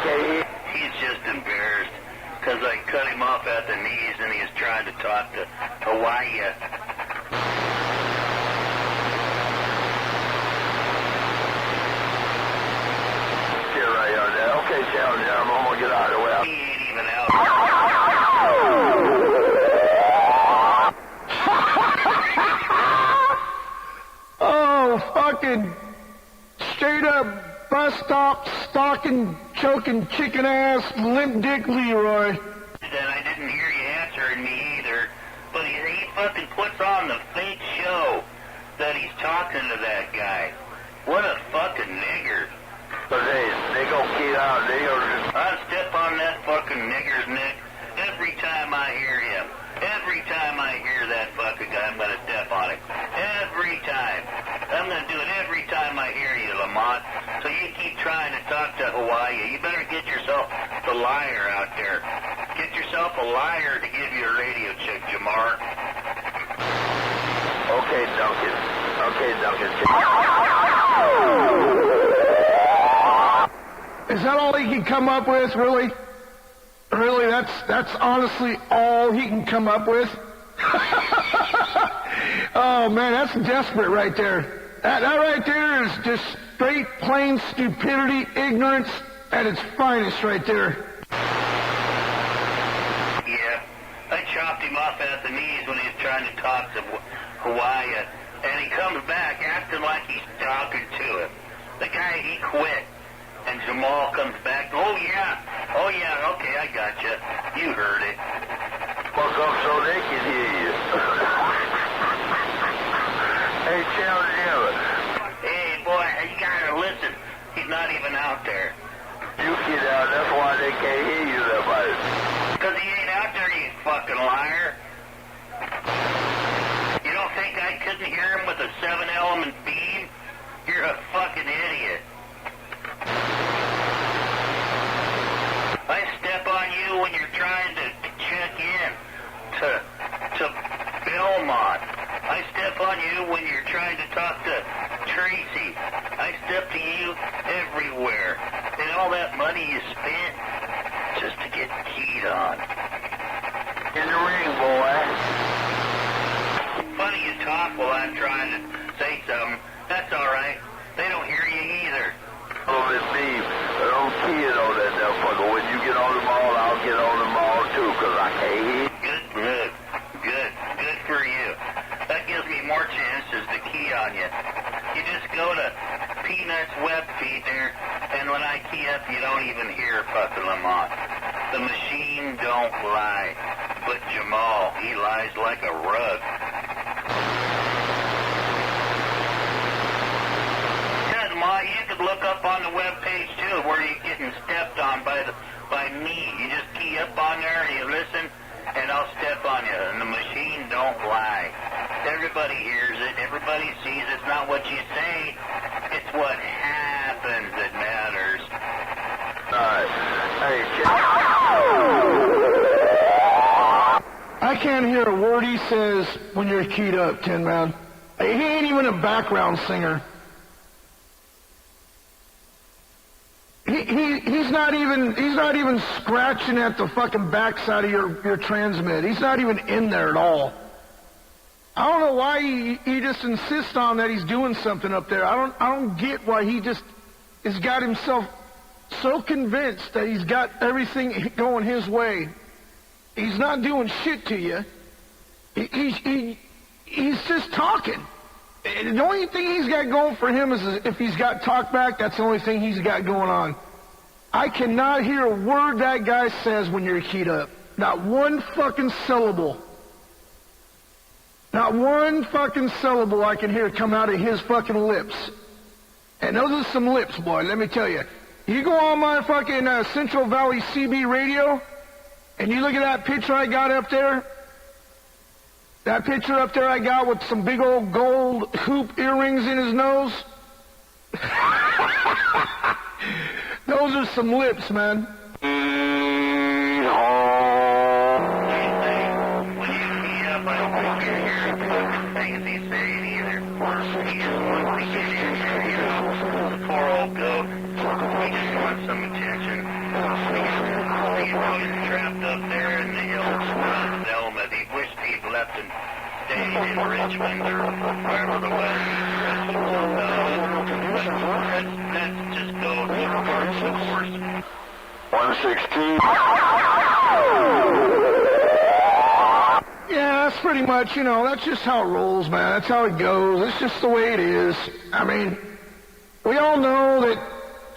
can't hear. He's just embarrassed because I cut him off at the knees and he's trying to talk to Hawaii. Get right on there. Okay, Channel Jam, I'm gonna get out of the way. He ain't even out. Oh, fucking straight up bus stop, stalking, choking, chicken ass, limp dick Leroy. And I didn't hear you answering me either. But he fucking puts on the fake show that he's talking to that guy. What a fucking nigger. But they gonna get out. They gonna just... I step on that fucking nigger's neck every time I hear him. Every time I hear that fucking guy, I'm gonna step on him. Every time. I'm gonna do it every time I hear you, Lamont. So you keep trying to talk to Hawaii. You better get yourself the liar out there. Get yourself a liar to give you a radio check, Jamar. Okay, Duncan. Okay, Duncan. Is that all he can come up with, really? Really, that's honestly all he can come up with? Oh, man, that's desperate right there. That right there is just straight, plain stupidity, ignorance at its finest right there. Yeah, I chopped him off at the knees when he was trying to talk to Hawaii, and he comes back acting like he's talking to him. The guy, he quit. And Jamal comes back, oh yeah, okay, I gotcha. You heard it. Fuck up so they can hear you. Hey, Channel Jam. Hey, boy, you gotta listen. He's not even out there. You get out, that's why they can't hear you that much. Because he ain't out there, you fucking liar. You don't think I couldn't hear him with a 7-element beam? You're a fucking idiot. I step on you when you're trying to check in to Belmont. I step on you when you're trying to talk to Tracy. I step to you everywhere. And all that money you spent just to get keyed on. In the ring, boy. Funny you talk while I'm trying to say something. That's all right. They don't hear you either. Oh, Miss Beam, don't key it on that motherfucker. When you get on the ball, I'll get on the ball too, because I can't hear. Good for you. That gives me more chances to key on you. You just go to Peanut's web feed there, and when I key up, you don't even hear fucking Lamont. The machine don't lie, but Jamal, he lies like a rug. You could look up on the web page too, where you're getting stepped on by me. You just key up on there and you listen, and I'll step on you. And the machine don't lie. Everybody hears it. Everybody sees it. It's not what you say. It's what happens that matters. I can't hear a word he says when you're keyed up, Tin Man. He ain't even a background singer. He's not even scratching at the fucking backside of your transmit. He's not even in there at all. I don't know why he just insists on that he's doing something up there. I don't get why he just has got himself so convinced that he's got everything going his way. He's not doing shit to you. He's just talking. The only thing he's got going for him is if he's got talk back, that's the only thing he's got going on. I cannot hear a word that guy says when you're keyed up. Not one fucking syllable. Not one fucking syllable I can hear come out of his fucking lips. And those are some lips, boy, let me tell you. You go on my fucking Central Valley CB radio, and you look at that picture I got up there, that picture up there I got with some big old gold hoop earrings in his nose. Those are some lips, man. When you key up, I don't think you hear things he's saying either. He just wants to get in here, you know. The poor old goat. He just wants some attention. projection. He's trapped up there in the hills around Selma. He wished he'd left and stayed in Richmond or wherever the West let's just go to the horse. 116. Yeah, that's pretty much, that's just how it rolls, man. That's how it goes. It's just the way it is. I mean, we all know that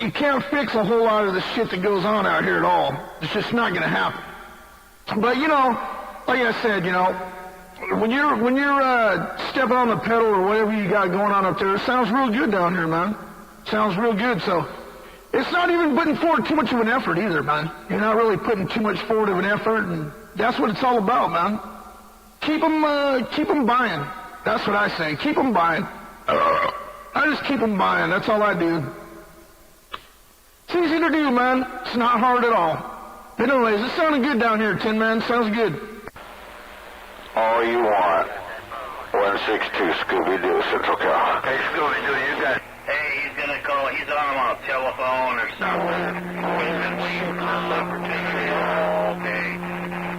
you can't fix a whole lot of the shit that goes on out here at all. It's just not going to happen. But, like I said, when you're stepping on the pedal or whatever you got going on up there, it sounds real good down here, man. Sounds real good. So it's not even putting forward too much of an effort either, man. You're not really putting too much forward of an effort, and that's what it's all about, man. Keep them buying. That's what I say. Keep them buying. I just keep them buying. That's all I do. It's easy to do, man. It's not hard at all. But anyways, it sounded good down here, Tin Man. Sounds good. All you want. 162 Scooby-Doo, Central Cal. Hey, Scooby-Doo, you got... Hey, he's going to call. He's on a telephone or something. We've been waiting for this opportunity all day.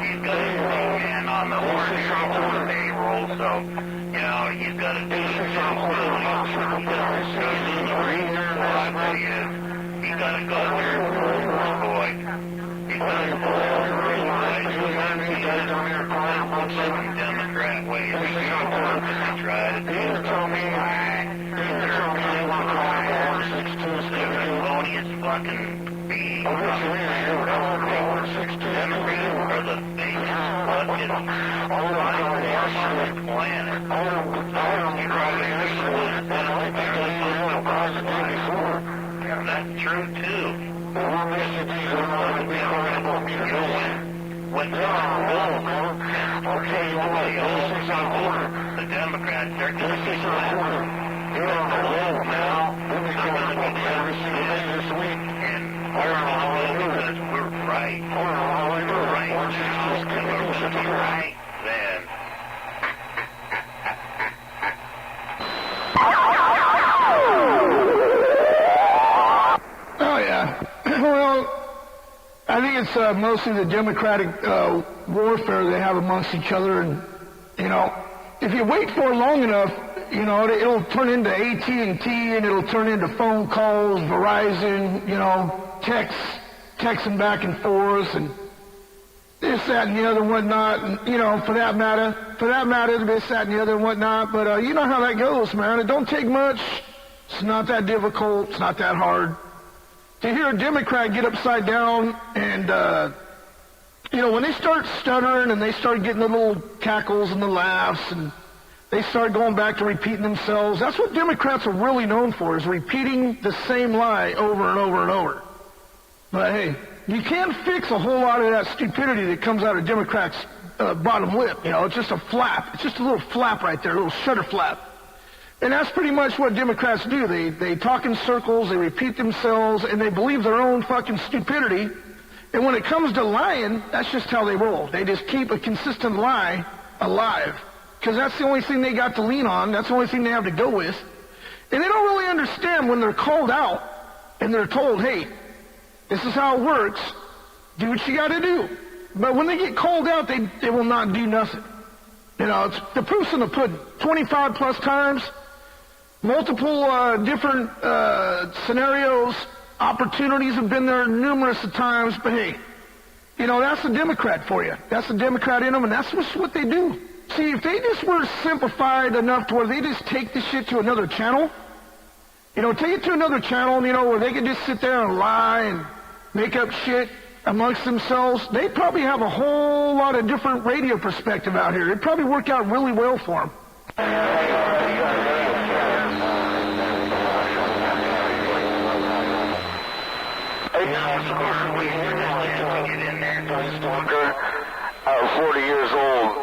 He's got his man on the horse on the payroll, so, he's got to do his job. He's in the ring, whatever he is. He's got to go there for his boy. He's got to go there for his boy. He's got to put some Democrat ways. He's going to try to do it. Erroneous fucking being are the biggest fucking life force on the planet. That's true too. When the Democrats, they're going to be we're right. We're right now, and we're going to be right then. Oh, yeah. Well, I think it's mostly the democratic warfare they have amongst each other. And, if you wait for it long enough, it'll turn into AT&T, and it'll turn into phone calls, Verizon, texting back and forth, and this, that, and the other, and whatnot. And, for that matter, this, that, and the other, and whatnot. But you know how that goes, man. It don't take much. It's not that difficult. It's not that hard. To hear a Democrat get upside down and, when they start stuttering and they start getting the little cackles and the laughs and they start going back to repeating themselves, that's what Democrats are really known for, is repeating the same lie over and over and over. But hey, you can't fix a whole lot of that stupidity that comes out of Democrats' bottom lip. It's just a flap. It's just a little flap right there, a little shutter flap. And that's pretty much what Democrats do. They talk in circles, they repeat themselves, and they believe their own fucking stupidity. And when it comes to lying, that's just how they roll. They just keep a consistent lie alive. Because that's the only thing they got to lean on. That's the only thing they have to go with. And they don't really understand when they're called out and they're told, hey, this is how it works. Do what you got to do. But when they get called out, they will not do nothing. It's the proof's in the pudding. 25 plus times. Multiple different scenarios, opportunities have been there numerous of times, but hey, that's the Democrat for you. That's the Democrat in them, and that's just what they do. See, if they just were simplified enough to where they just take the shit to another channel, take it to another channel, where they could just sit there and lie and make up shit amongst themselves, they probably have a whole lot of different radio perspective out here. It'd probably work out really well for them. Out 40 years old.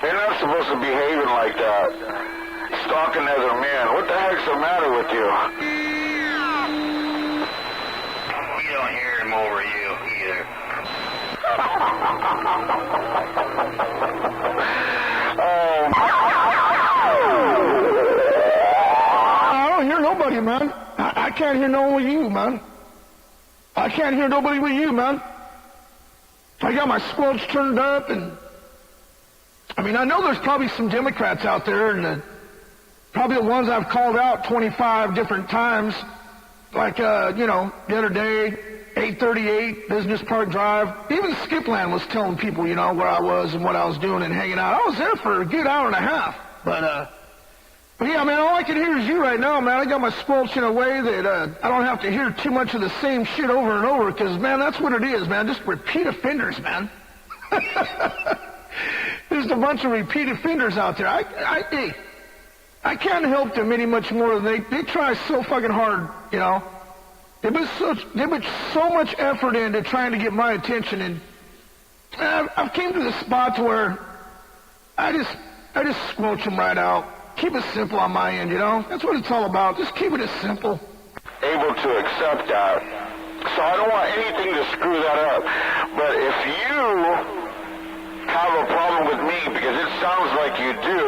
They're not supposed to be behaving like that. Stalking other men. What the heck's the matter with you? We don't hear him over you either. I don't hear nobody, man. I can't hear no one with you, man. I I can't hear nobody with you, man. I got my squelch turned up, and I mean, I know there's probably some Democrats out there, and probably the ones I've called out 25 different times, like, the other day, 838 Business Park Drive. Even Skipland was telling people, where I was and what I was doing and hanging out. I was there for a good hour and a half. But yeah, man, all I can hear is you right now, man. I got my squelch in a way that I don't have to hear too much of the same shit over and over, because, man, that's what it is, man. Just repeat offenders, man. There's a bunch of repeat offenders out there. I can't help them any much more than they try so fucking hard, They put so much effort into trying to get my attention, and I've came to the spot to where I just squelch them right out. Keep it simple on my end, That's what it's all about. Just keep it as simple. Able to accept that. So I don't want anything to screw that up. But if you have a problem with me, because it sounds like you do,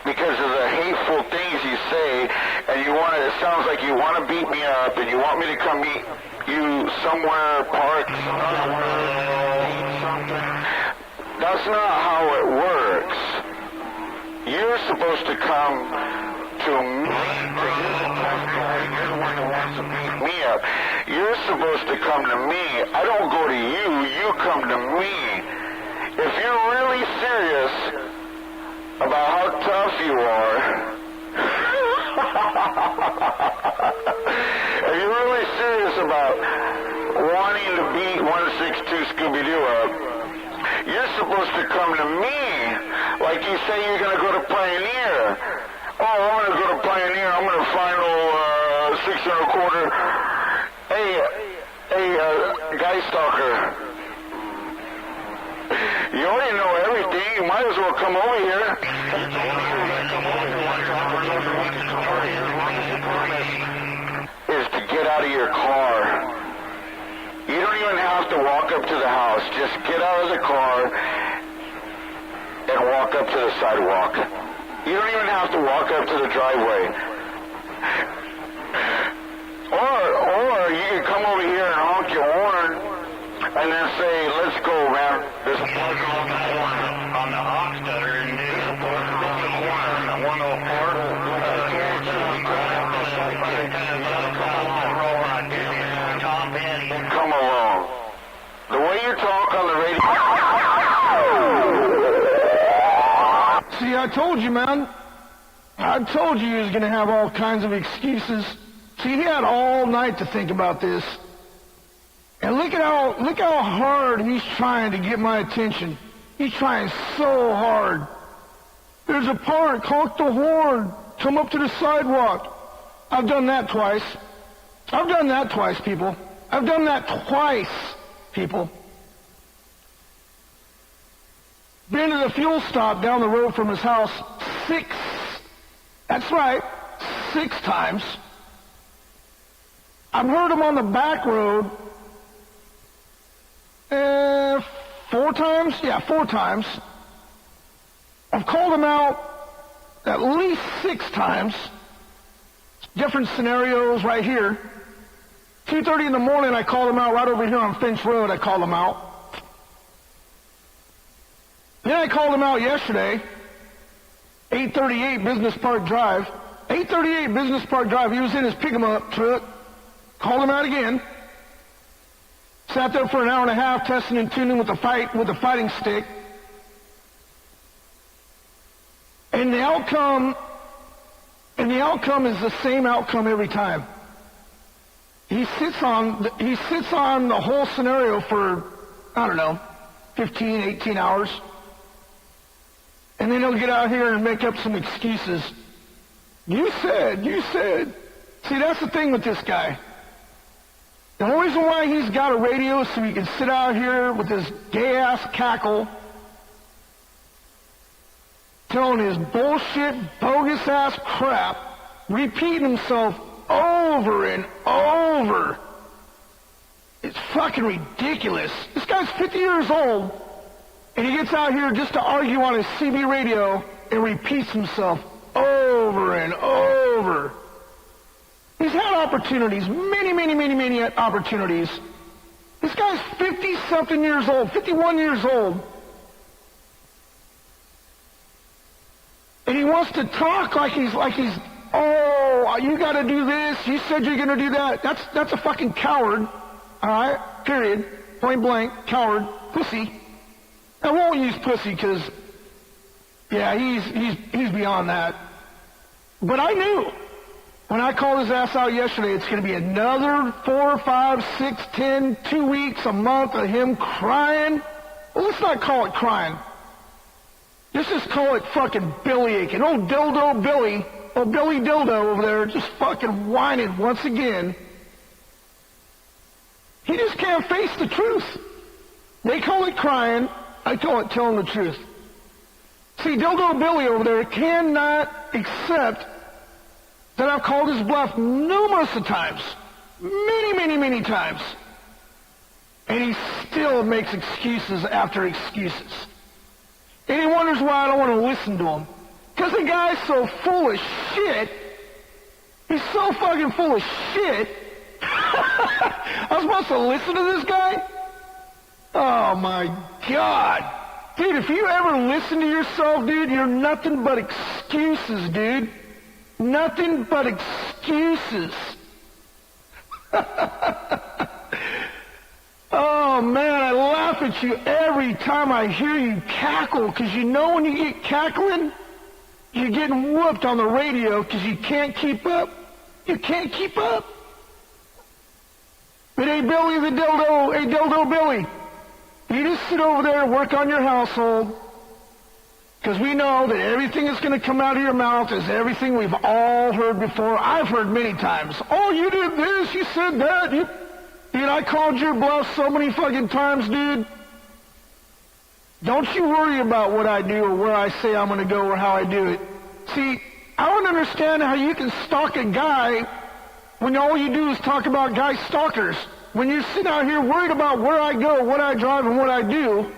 because of the hateful things you say, and it sounds like you want to beat me up, and you want me to come meet you somewhere parked. That's not how it works. You're supposed to come to me. You're the one that wants to beat me up. You're supposed to come to me. I don't go to you. You come to me. If you're really serious about how tough you are, if you're really serious about wanting to beat 162 Scooby-Doo up, you're supposed to come to me, like you say you're going to go to Pioneer. Oh, I'm going to go to Pioneer. I'm going to find old 6 1/4. Hey, guy stalker. You already know everything. You might as well come over here. Is to get out of your car. You don't even have to walk up to the house. Just get out of the car and walk up to the sidewalk. You don't even have to walk up to the driveway. Or you can come over here and honk your horn and then say, let's go, man. There's a plug on the horn on the Hofstadter, and there's a plug on the horn on the 104. Come along. The way you talk on the radio. See, I told you, man. I told you he was going to have all kinds of excuses. See, he had all night to think about this. And look how hard he's trying to get my attention. He's trying so hard. There's a park, honk the horn, come up to the sidewalk. I've done that twice. People. I've done that twice, people. Been to the fuel stop down the road from his house 6 times. I've heard him on the back road 4 times. Yeah, 4 times. I've called him out at least 6 times. Different scenarios right here. 2:30 in the morning, I called him out right over here on Finch Road. I called him out. Then I called him out yesterday, 838 Business Park Drive. 838 Business Park Drive. He was in his pick-em-up truck. Called him out again. Sat there for an hour and a half testing and tuning with the fighting stick. And the outcome is the same outcome every time. He sits on the whole scenario for, 15, 18 hours. And then he'll get out here and make up some excuses. You said. See, that's the thing with this guy. The only reason why he's got a radio is so he can sit out here with his gay-ass cackle telling his bullshit, bogus-ass crap, repeating himself over and over. It's fucking ridiculous. This guy's 50 years old, and he gets out here just to argue on his CB radio and repeats himself over and over. He's had opportunities, many opportunities. This guy's 50-something years old, 51 years old. And he wants to talk like he's, oh, you got to do this. You said you're going to do that. That's a fucking coward. All right? Period. Point blank. Coward. Pussy. I won't use pussy because, yeah, he's beyond that. But I knew when I called his ass out yesterday, it's going to be another 4, 5, 6, 10, 2 weeks, a month of him crying. Well, let's not call it crying. Let's just call it fucking belly aching. Old dildo Billy, old Billy Dildo over there just fucking whining once again. He just can't face the truth. They call it crying. I call it telling the truth. See, Dildo Billy over there cannot accept that I've called his bluff numerous of times. Many times. And he still makes excuses after excuses. And he wonders why I don't want to listen to him. Because the guy's so full of shit. He's so fucking full of shit. I'm supposed to listen to this guy? Oh, my God. Dude, if you ever listen to yourself, dude, you're nothing but excuses, dude. Nothing but excuses. Oh, man, I laugh at you every time I hear you cackle, because you know when you get cackling, you're getting whooped on the radio because you can't keep up. You can't keep up. But hey, Billy the Dildo, hey, Dildo Billy, you just sit over there and work on your household, because we know that everything that's going to come out of your mouth is everything we've all heard before. I've heard many times. Oh, you did this, you said that, Dude, I called your bluff so many fucking times, dude. Don't you worry about what I do or where I say I'm going to go or how I do it. See, I don't understand how you can stalk a guy when all you do is talk about guy stalkers. When you're sitting out here worried about where I go, what I drive, and what I do,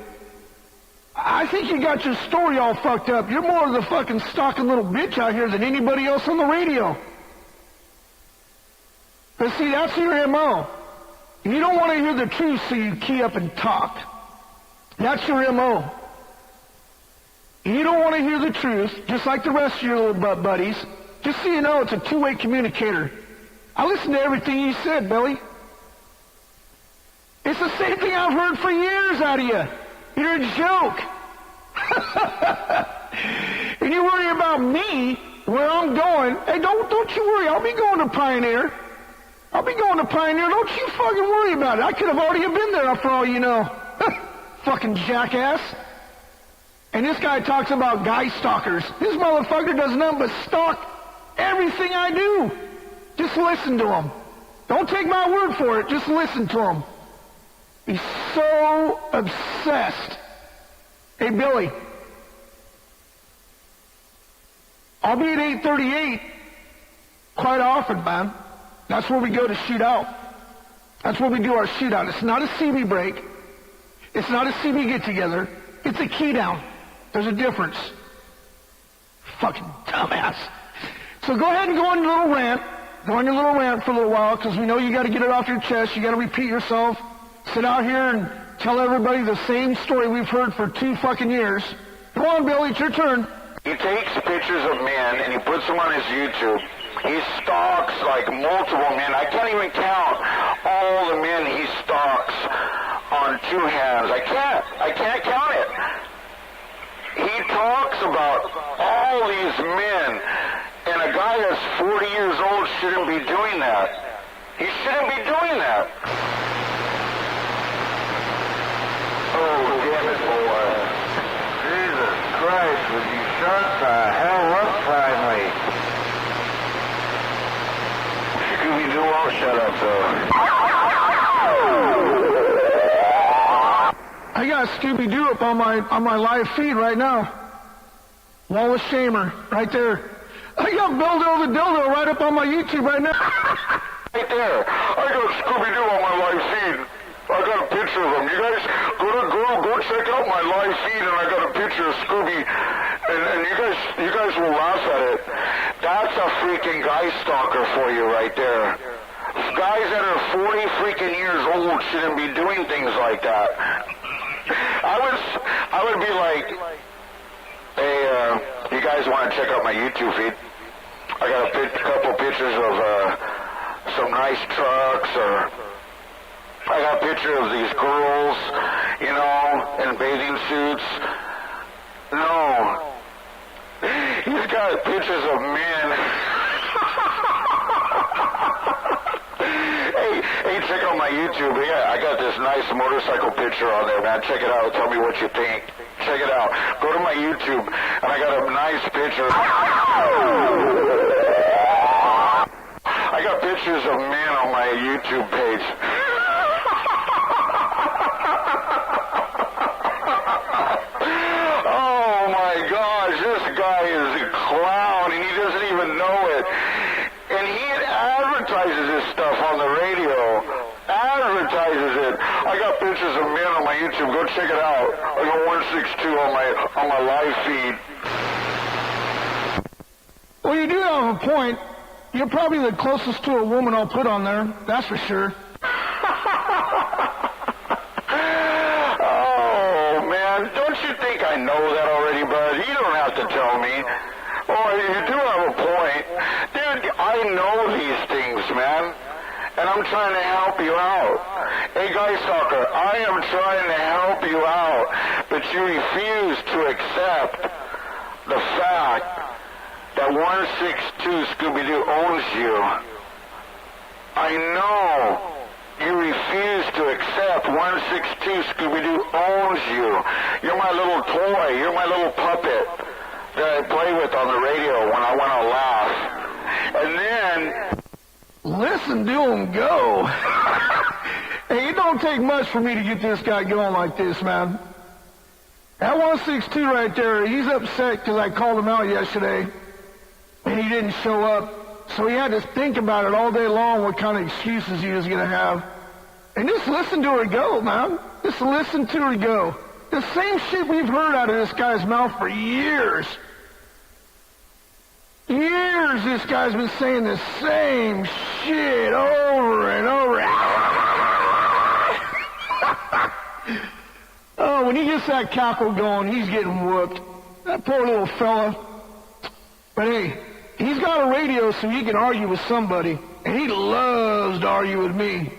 I think you got your story all fucked up. You're more of the fucking stalking little bitch out here than anybody else on the radio. But see, that's your M.O. You don't want to hear the truth, so you key up and talk. That's your M.O. You don't want to hear the truth, just like the rest of your little butt buddies. Just so you know, it's a two-way communicator. I listened to everything you said, Billy. It's the same thing I've heard for years out of you. You're a joke. And you worry about me, where I'm going. Hey, don't you worry. I'll be going to Pioneer. I'll be going to Pioneer. Don't you fucking worry about it. I could have already been there for all you know. Fucking jackass. And this guy talks about guy stalkers. This motherfucker does nothing but stalk everything I do. Just listen to him. Don't take my word for it. Just listen to him. He's so obsessed. Hey, Billy. I'll be at 838 quite often, man. That's where we go to shoot out. That's where we do our shootout. It's not a CB break. It's not a CB get-together. It's a key down. There's a difference. Fucking dumbass. So go ahead and go on your little rant. Go on your little rant for a little while, because we know you got to get it off your chest. You got to repeat yourself. Sit out here and tell everybody the same story we've heard for 2 fucking years. Come on, Billy, it's your turn. He takes pictures of men and he puts them on his YouTube. He stalks like multiple men. I can't even count all the men he stalks on 2 hands. I can't count it. He talks about all these men, and a guy that's 40 years old shouldn't be doing that. He shouldn't be doing that. Oh, damn it, boy. Jesus Christ, would you shut the hell up finally? Scooby-Doo won't shut up, though. I got Scooby-Doo up on my live feed right now. Wallace Shamer, right there. I got Bildo the Dildo right up on my YouTube right now. Right there. I got Scooby-Doo on my live feed. I got a picture of him. You guys go check out my live feed, and I got a picture of Scooby, and you guys will laugh at it. That's a freaking guy stalker for you right there. Guys that are 40 freaking years old shouldn't be doing things like that. I would be like, hey, you guys want to check out my YouTube feed? I got a couple pictures of some nice trucks, or I got a picture of these girls, you know, in bathing suits. No. He's got pictures of men. Hey, check out my YouTube. Yeah, I got this nice motorcycle picture on there, man. Check it out. Tell me what you think. Check it out. Go to my YouTube, and I got a nice picture. I got pictures of men on my YouTube page. Oh my gosh, this guy is a clown, and he doesn't even know it. And he advertises his stuff on the radio. Advertises it. I got pictures of men on my YouTube. Go check it out. I got 162 on my live feed. Well, you do have a point. You're probably the closest to a woman I'll put on there. That's for sure. Oh, man. Don't you think I know that already, bud? You don't have to tell me. Oh, you do have a point. Dude, I know these things, man. And I'm trying to help you out. Hey, Guy Stalker, I am trying to help you out. But you refuse to accept the fact that 162 Scooby-Doo owns you. I know. You refuse to accept 162 Scooby-Doo owns you. You're my little toy. You're my little puppet that I play with on the radio when I want to laugh. And then... Listen to him go. Hey, it don't take much for me to get this guy going like this, man. That 162 right there, he's upset because I called him out yesterday, and he didn't show up. So he had to think about it all day long, what kind of excuses he was going to have. And just listen to her go, man. Just listen to her go. The same shit we've heard out of this guy's mouth for years. Years this guy's been saying the same shit over and over. Oh, when he gets that cackle going, he's getting whooped. That poor little fella. But hey, he's got a radio so he can argue with somebody. And he loves to argue with me.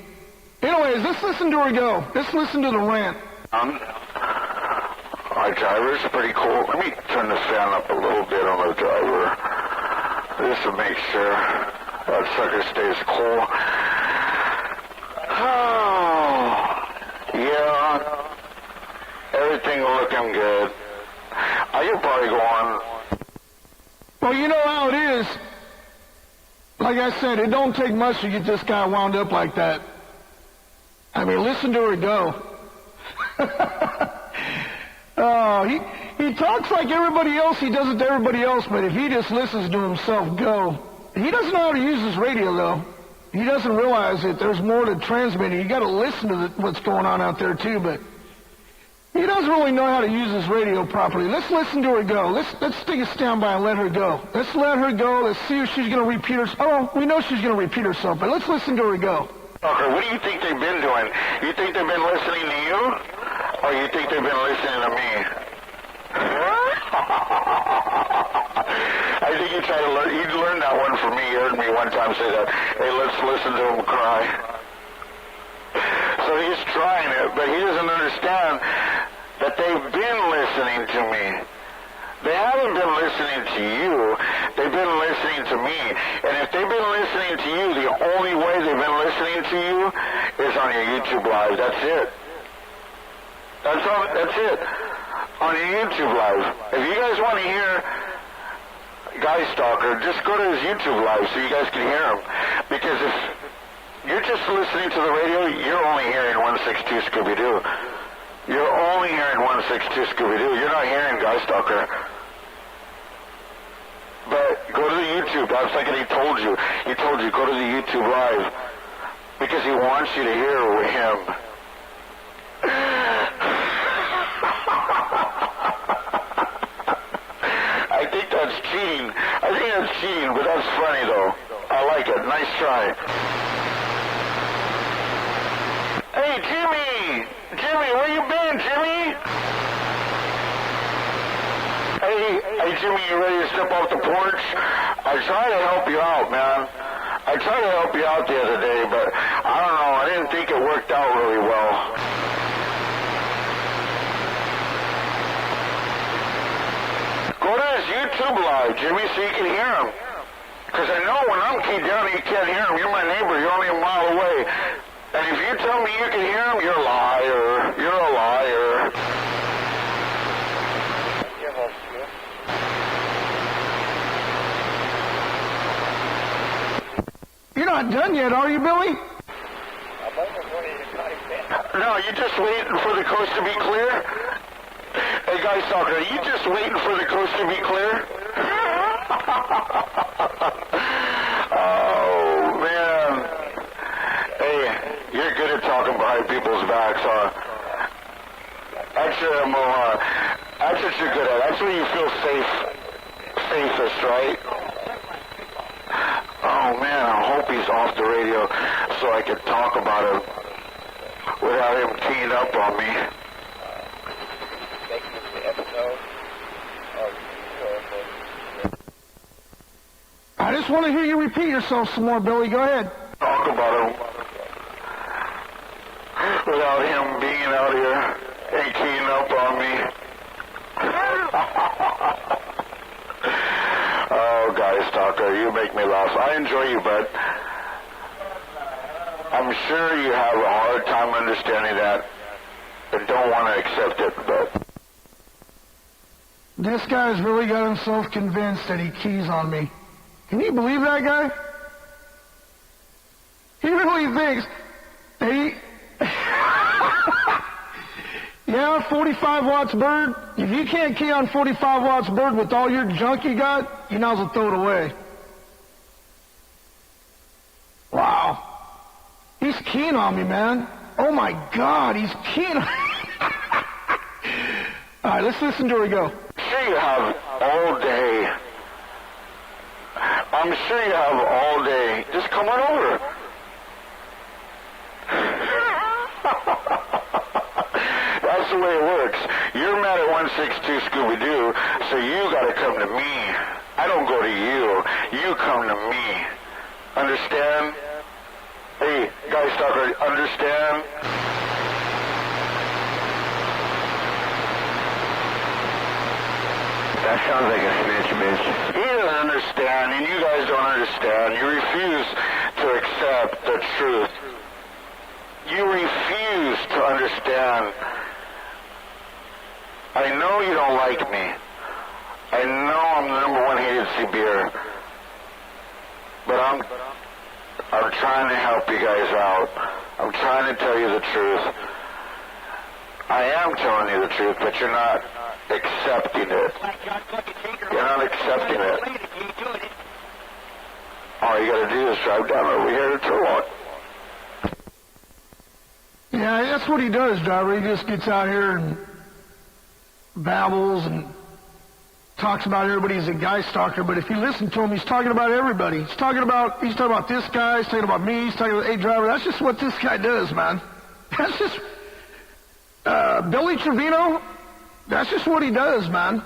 Anyways, let's listen to her go. Let's listen to the rant. My driver's pretty cool. Let me turn the fan up a little bit on the driver. Just to make sure that sucker stays cool. Oh, yeah. Everything looking good. I could probably go on. Well, you know how it is. Like I said, it don't take much to get this guy wound up like that. I mean, listen to her go. Oh, he talks like everybody else. He does it to everybody else, but if he just listens to himself go. He doesn't know how to use his radio, though. He doesn't realize that there's more to transmitting. You got to listen to what's going on out there, too, but he doesn't really know how to use his radio properly. Let's listen to her go. Let's take a standby and let her go. Let's let her go. Let's see if she's going to repeat herself. Oh, we know she's going to repeat herself, but let's listen to her go. Okay, what do you think they've been doing? You think they've been listening to you? Or you think they've been listening to me? I think you learned that one from me. You heard me one time say that. Hey, let's listen to him cry. So he's trying it, but he doesn't understand that they've been listening to me. They haven't been listening to you. They've been listening to me. And if they've been listening to you, the only way they've been listening to you is on your YouTube Live. That's it. That's it. On your YouTube Live. If you guys want to hear Guy Stalker, just go to his YouTube Live so you guys can hear him. Because if you're just listening to the radio, you're only hearing 162 Scooby-Doo. You're only hearing 162 Scooby-Doo. You're not hearing Guy Stalker. But go to the YouTube. That's like he told you. He told you, go to the YouTube Live. Because he wants you to hear him. I think that's cheating. I think that's cheating, but that's funny, though. I like it. Nice try. Hey, Jimmy! Jimmy, where you been, Jimmy? Hey, Jimmy, you ready to step off the porch? I tried to help you out, man. I tried to help you out the other day, but I don't know. I didn't think it worked out really well. Go to his YouTube live, Jimmy, so you can hear him. Because I know when I'm keyed down, you can't hear him. You're my neighbor. You're only a mile away. And if you tell me you can hear him, you're a liar. You're a liar. You're not done yet, are you, Billy? No, you just waiting for the coast to be clear? Hey, Guy Stalker, are you just waiting for the coast to be clear? Oh, man. Hey, you're good at talking behind people's backs, huh? That's what you're good at. That's when you feel safest, right? Oh, man, I hope he's off the radio so I can talk about him without him keying up on me. I just want to hear you repeat yourself some more, Billy. Go ahead. Talk about him without him being out here and keying up on me. Oh, Guy Stalker, you make me laugh. I enjoy you, bud. I'm sure you have a hard time understanding that and don't want to accept it, but... This guy's really got himself convinced that he keys on me. Can you believe that guy? He really thinks that he... Yeah, 45 watts bird. If you can't key on 45 watts bird with all your junk you got, you might as well throw it away. Wow. He's keen on me, man. Oh my God, he's keen on All right, let's listen to her go. I'm sure you have all day. I'm sure you have all day. Just come on over. That's the way it works. You're mad at 162 Scooby-Doo, so you gotta come to me. I don't go to you. You come to me. Understand? Hey, Guy Stalker, understand? That sounds like a snitch, bitch. He doesn't understand, and you guys don't understand. You refuse to accept the truth. You refuse to understand. I know you don't like me. I know I'm the number one hated CBR. But I'm trying to help you guys out. I'm trying to tell you the truth. I am telling you the truth, but you're not accepting it. You're not accepting it. All you gotta do is drive down over here to Turlock. Yeah, that's what he does, driver. He just gets out here and babbles and talks about everybody as a Guy Stalker, but if you listen to him, he's talking about everybody. He's talking about this guy, he's talking about me, he's talking about, hey, driver, that's just what this guy does, man. That's just, Billy Trevino, that's just what he does, man.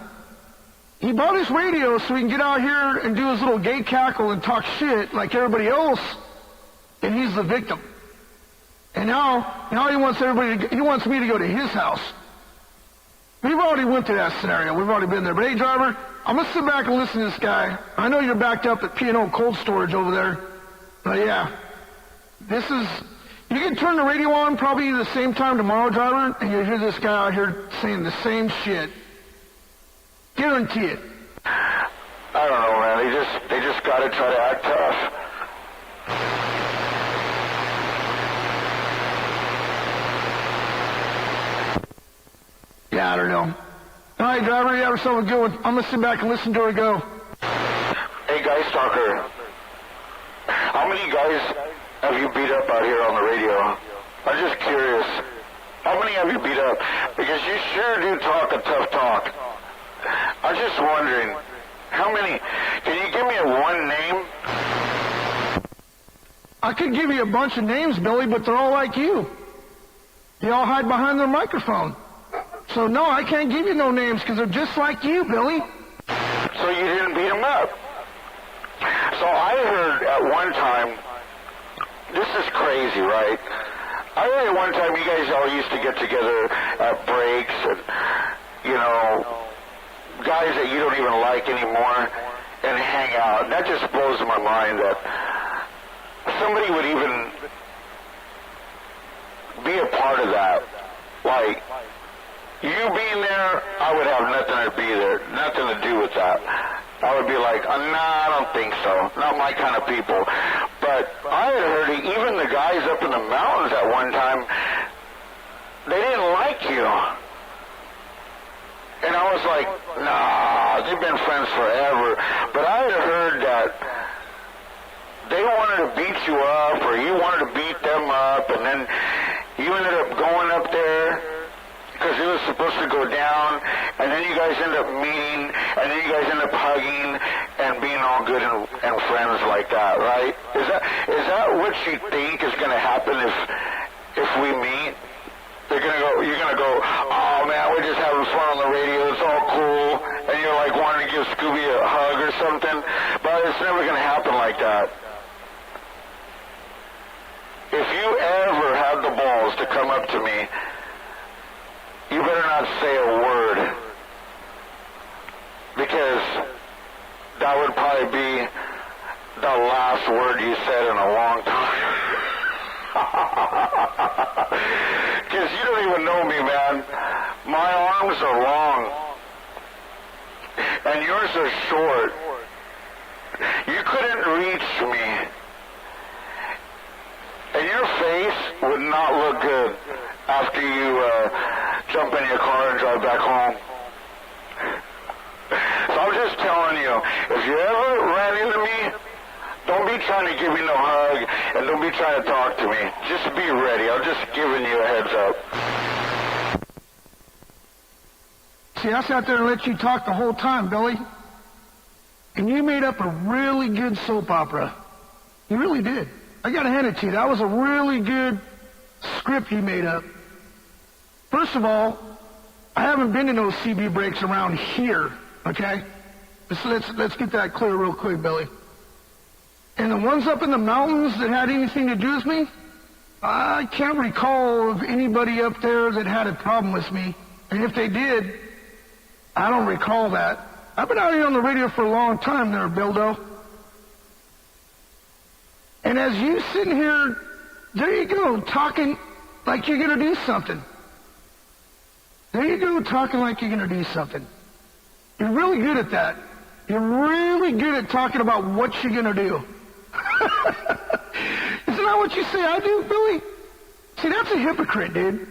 He bought his radio so he can get out here and do his little gay cackle and talk shit like everybody else, and he's the victim. And now he wants he wants me to go to his house. We've already went through that scenario. We've already been there. But hey, driver, I'm going to sit back and listen to this guy. I know you're backed up at P&O Cold Storage over there. But yeah, you can turn the radio on probably the same time tomorrow, driver, and you'll hear this guy out here saying the same shit. Guarantee it. I don't know, man. They just got to try to act tough. Yeah, I don't know. All right, driver, you have yourself a good one. I'm going to sit back and listen to her go. Hey, Guy Stalker. How many guys have you beat up out here on the radio? I'm just curious. How many have you beat up? Because you sure do talk a tough talk. I'm just wondering, how many? Can you give me one name? I could give you a bunch of names, Billy, but they're all like you. They all hide behind their microphone. So, no, I can't give you no names because they're just like you, Billy. So you didn't beat them up? So I heard at one time, this is crazy, right? I heard at one time you guys all used to get together at breaks and, you know, guys that you don't even like anymore and hang out. That just blows my mind that somebody would even be a part of that. Like, you being there, I would have nothing to be there, nothing to do with that. I would be like, nah, I don't think so. Not my kind of people. But I had heard even the guys up in the mountains at one time, they didn't like you. And I was like, nah, they've been friends forever. But I had heard that they wanted to beat you up or you wanted to beat them up, and then you ended up going up there because it was supposed to go down, and then you guys end up meeting, and then you guys end up hugging and being all good and friends like that, right? Is that what you think is going to happen if we meet? You're gonna go, oh man, we're just having fun on the radio, it's all cool, and you're like wanting to give Scooby a hug or something, but it's never gonna happen like that. If you ever have the balls to come up to me, you better not say a word, because that would probably be the last word you said in a long time. Because you don't even know me, man. My arms are long, and yours are short. You couldn't reach me. And your face would not look good after you jump in your car and drive back home. So I'm just telling you, if you ever ran into me, don't be trying to give me no hug, and don't be trying to talk to me. Just be ready. I'm just giving you a heads up. See, I sat there and let you talk the whole time, Billy. And you made up a really good soap opera. You really did. I got to hand it to you. That was a really good script you made up. First of all, I haven't been to no CB breaks around here, okay? Let's get that clear real quick, Billy. And the ones up in the mountains that had anything to do with me, I can't recall of anybody up there that had a problem with me. And if they did, I don't recall that. I've been out here on the radio for a long time there, Bildo. And as you sitting here, there you go, talking like you're going to do something. There you go, talking like you're going to do something. You're really good at that. You're really good at talking about what you're going to do. Isn't that what you say I do, Billy? See, that's a hypocrite, dude.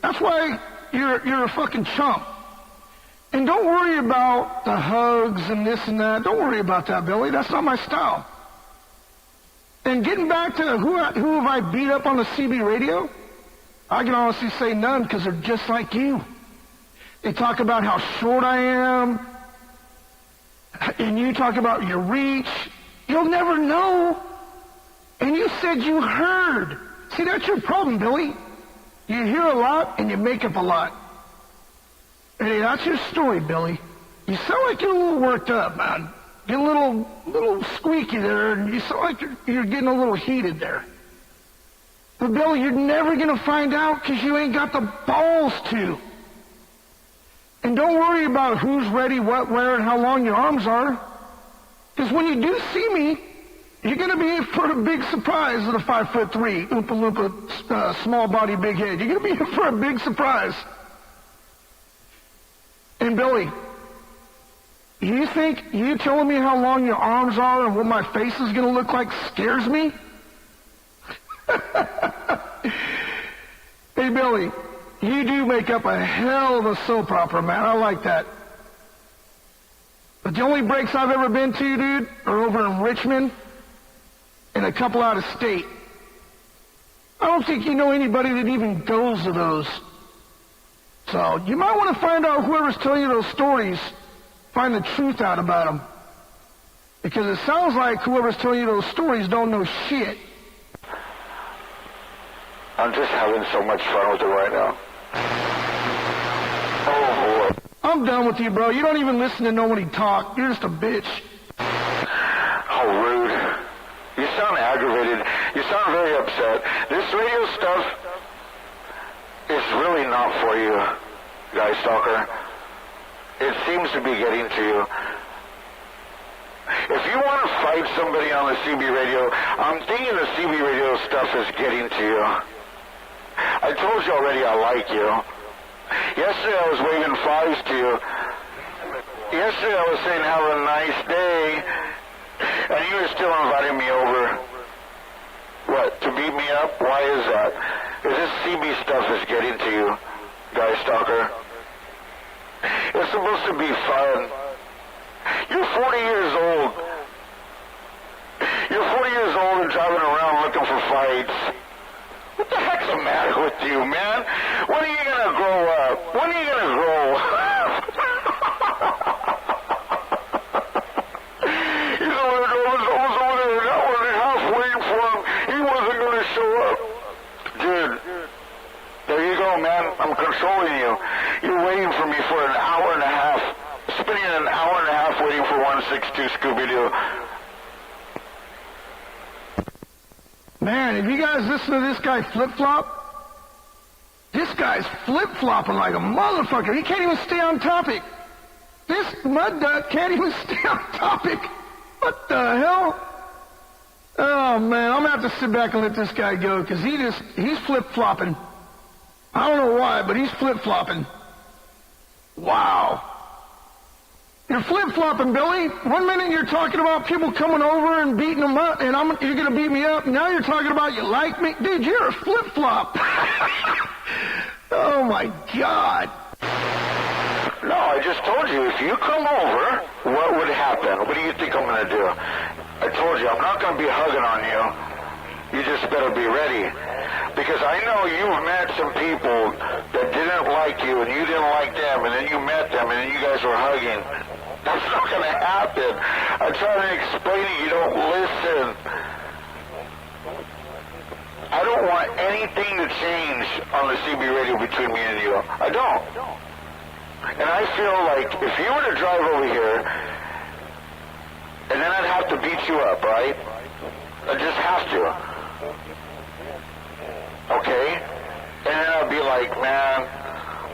That's why you're a fucking chump. And don't worry about the hugs and this and that. Don't worry about that, Billy. That's not my style. And getting back to who have I beat up on the CB radio, I can honestly say none, because they're just like you. They talk about how short I am, and you talk about your reach. You'll never know. And you said you heard. See, that's your problem, Billy. You hear a lot and you make up a lot. Hey, that's your story, Billy. You sound like you're a little worked up, man. Get a little squeaky there, and you sound like you're getting a little heated there. But, Billy, you're never going to find out because you ain't got the balls to. And don't worry about who's ready, what, where, and how long your arms are. Because when you do see me, you're going to be in for a big surprise at a 5'3", Oompa Loompa, small body, big head. You're going to be in for a big surprise. And Billy, you think you telling me how long your arms are and what my face is going to look like scares me? Hey, Billy, you do make up a hell of a soap opera, man. I like that. But the only breaks I've ever been to, dude, are over in Richmond and a couple out of state. I don't think you know anybody that even goes to those. So you might want to find out whoever's telling you those stories, find the truth out about them. Because it sounds like whoever's telling you those stories don't know shit. I'm just having so much fun with it right now. Oh, boy. I'm done with you, bro. You don't even listen to nobody talk. You're just a bitch. How rude. You sound aggravated. You sound very upset. This radio stuff is really not for you, Guy Stalker. It seems to be getting to you. If you want to fight somebody on the CB radio, I'm thinking the CB radio stuff is getting to you. I told you already I like you. Yesterday I was waving fives to you. Yesterday I was saying have a nice day, and you were still inviting me over. What, to beat me up? Why is that? Is this CB stuff is getting to you, Guy Stalker? It's supposed to be fun. You're 40 years old. You're 40 years old and driving around looking for fights. What the heck's the matter with you, man? When are you going to grow up? When are you going to grow up? He's over there, I was over there an hour and a half waiting for him. He wasn't going to show up. Dude, there you go, man. I'm controlling you. You're waiting for me for an hour and a half. Spending an hour and a half waiting for 162 Scooby-Doo. Man, if you guys listen to this guy flip-flop, this guy's flip-flopping like a motherfucker. He can't even stay on topic. This mud duck can't even stay on topic. What the hell? Oh, man, I'm going to have to sit back and let this guy go, because he's flip-flopping. I don't know why, but he's flip-flopping. Wow. You're flip-flopping, Billy. 1 minute you're talking about people coming over and beating them up, and you're going to beat me up. Now you're talking about you like me. Dude, you're a flip-flop. Oh, my God. No, I just told you, if you come over, what would happen? What do you think I'm going to do? I told you, I'm not going to be hugging on you. You just better be ready. Because I know you've met some people that didn't like you, and you didn't like them, and then you met them, and then you guys were hugging. That's not going to happen. I'm trying to explain it. You don't listen. I don't want anything to change on the CB radio between me and you. I don't. And I feel like if you were to drive over here, and then I'd have to beat you up, right? I just have to. Okay? And then I'd be like, man,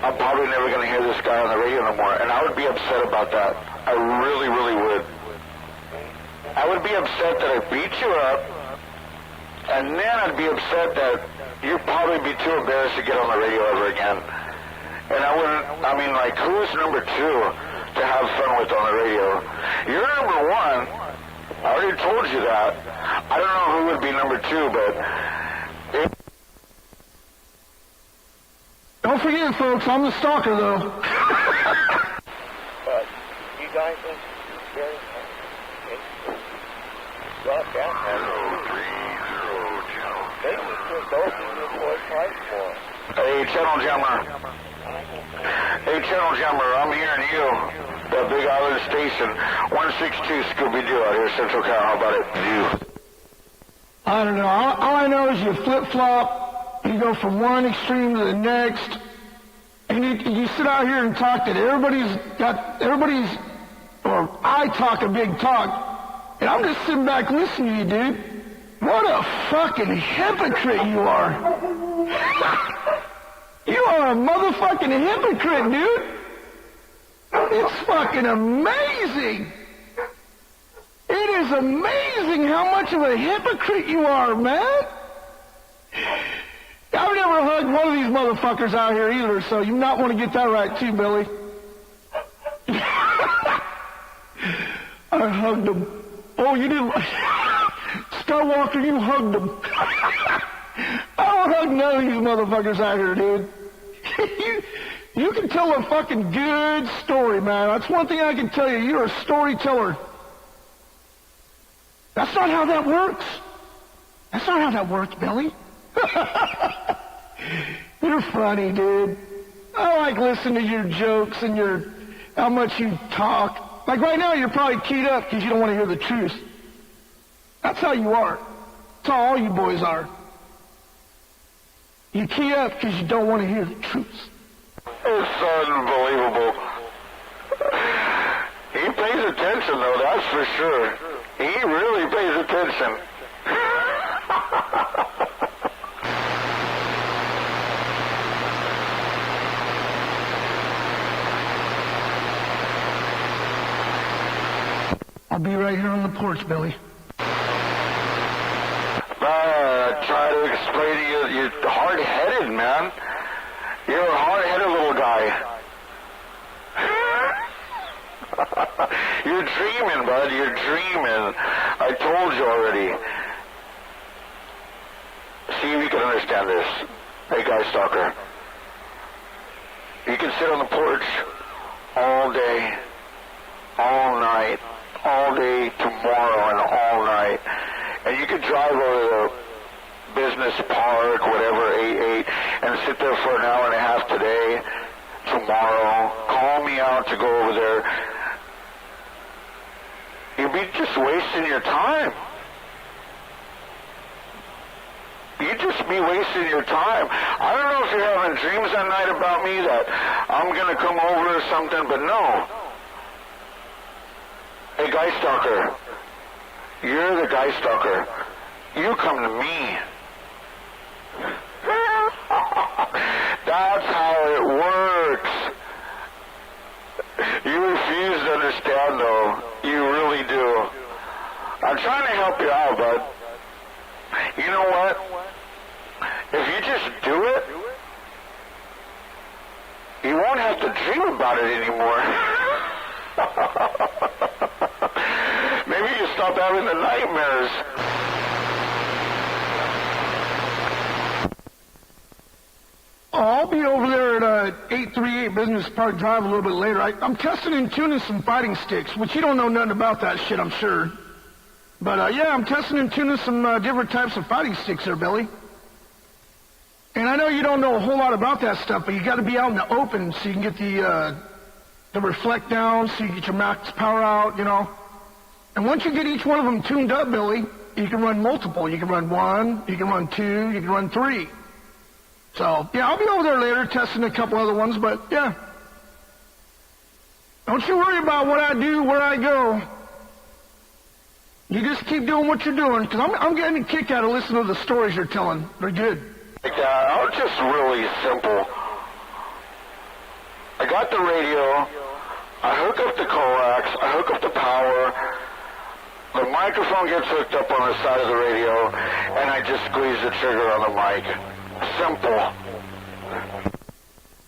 I'm probably never going to hear this guy on the radio no more. And I would be upset about that. I really, really would. I would be upset that I beat you up, and then I'd be upset that you'd probably be too embarrassed to get on the radio ever again. And I wouldn't, I mean, like, who's number two to have fun with on the radio? You're number one. I already told you that. I don't know who would be number two, but... Don't forget, folks, I'm the stalker, though. But you guys are very got that. They just put both of you boys fight for it. Hey, Channel Jammer. Hey, Channel Jammer, I'm hearing you. That Big Island Station, 162 Scooby-Doo out here, Central Cal. How about it? You. I don't know. All I know is you flip-flop, you go from one extreme to the next, and you sit out here and talk that or I talk a big talk, and I'm just sitting back listening to you, dude. What a fucking hypocrite you are. You are a motherfucking hypocrite, dude. It's fucking amazing. It is amazing how much of a hypocrite you are, man. I've never hugged one of these motherfuckers out here either, so you not want to get that right too, Billy. I hugged him. Oh, you didn't. Skywalker, you hugged him. I don't hug none of these motherfuckers out here, dude. You can tell a fucking good story, man. That's one thing I can tell you. You're a storyteller. That's not how that works. That's not how that works, Billy. You're funny, dude. I like listening to your jokes and how much you talk. Like right now, you're probably keyed up because you don't want to hear the truth. That's how you are. That's how all you boys are. You key up because you don't want to hear the truth. It's unbelievable. He pays attention, though, that's for sure. He really pays attention. I'll be right here on the porch, Billy. Try to explain to you, you're hard-headed, man. You're a hard-headed little guy. You're dreaming, bud. You're dreaming. I told you already. See if you can understand this. Hey, Guy Stalker. You can sit on the porch all day, all night, all day tomorrow, and all night. And you can drive over the business park, whatever, 88, and sit there for an hour and a half today, tomorrow. Call me out to go over there. You'd be just wasting your time. You'd just be wasting your time. I don't know if you're having dreams at night about me that I'm going to come over or something, but no. Hey, Guy Stalker. You're the Guy Stalker. You come to me. That's how it works. You refuse to understand, though. You really do. I'm trying to help you out, bud. You know what? If you just do it, you won't have to dream about it anymore. Maybe you stop having the nightmares. Oh, I'll be over there at 838 Business Park Drive a little bit later. I'm testing and tuning some fighting sticks, which you don't know nothing about that shit, I'm sure. But, yeah, I'm testing and tuning some different types of fighting sticks there, Billy. And I know you don't know a whole lot about that stuff, but you got to be out in the open so you can get the reflect down, so you get your max power out, you know. And once you get each one of them tuned up, Billy, you can run multiple. You can run 1, you can run 2, you can run 3. So, yeah, I'll be over there later testing a couple other ones, but, yeah. Don't you worry about what I do, where I go. You just keep doing what you're doing, because I'm getting a kick out of listening to the stories you're telling. They're good. I'm just really simple. I got the radio. I hook up the coax. I hook up the power. The microphone gets hooked up on the side of the radio, and I just squeeze the trigger on the mic. Simple.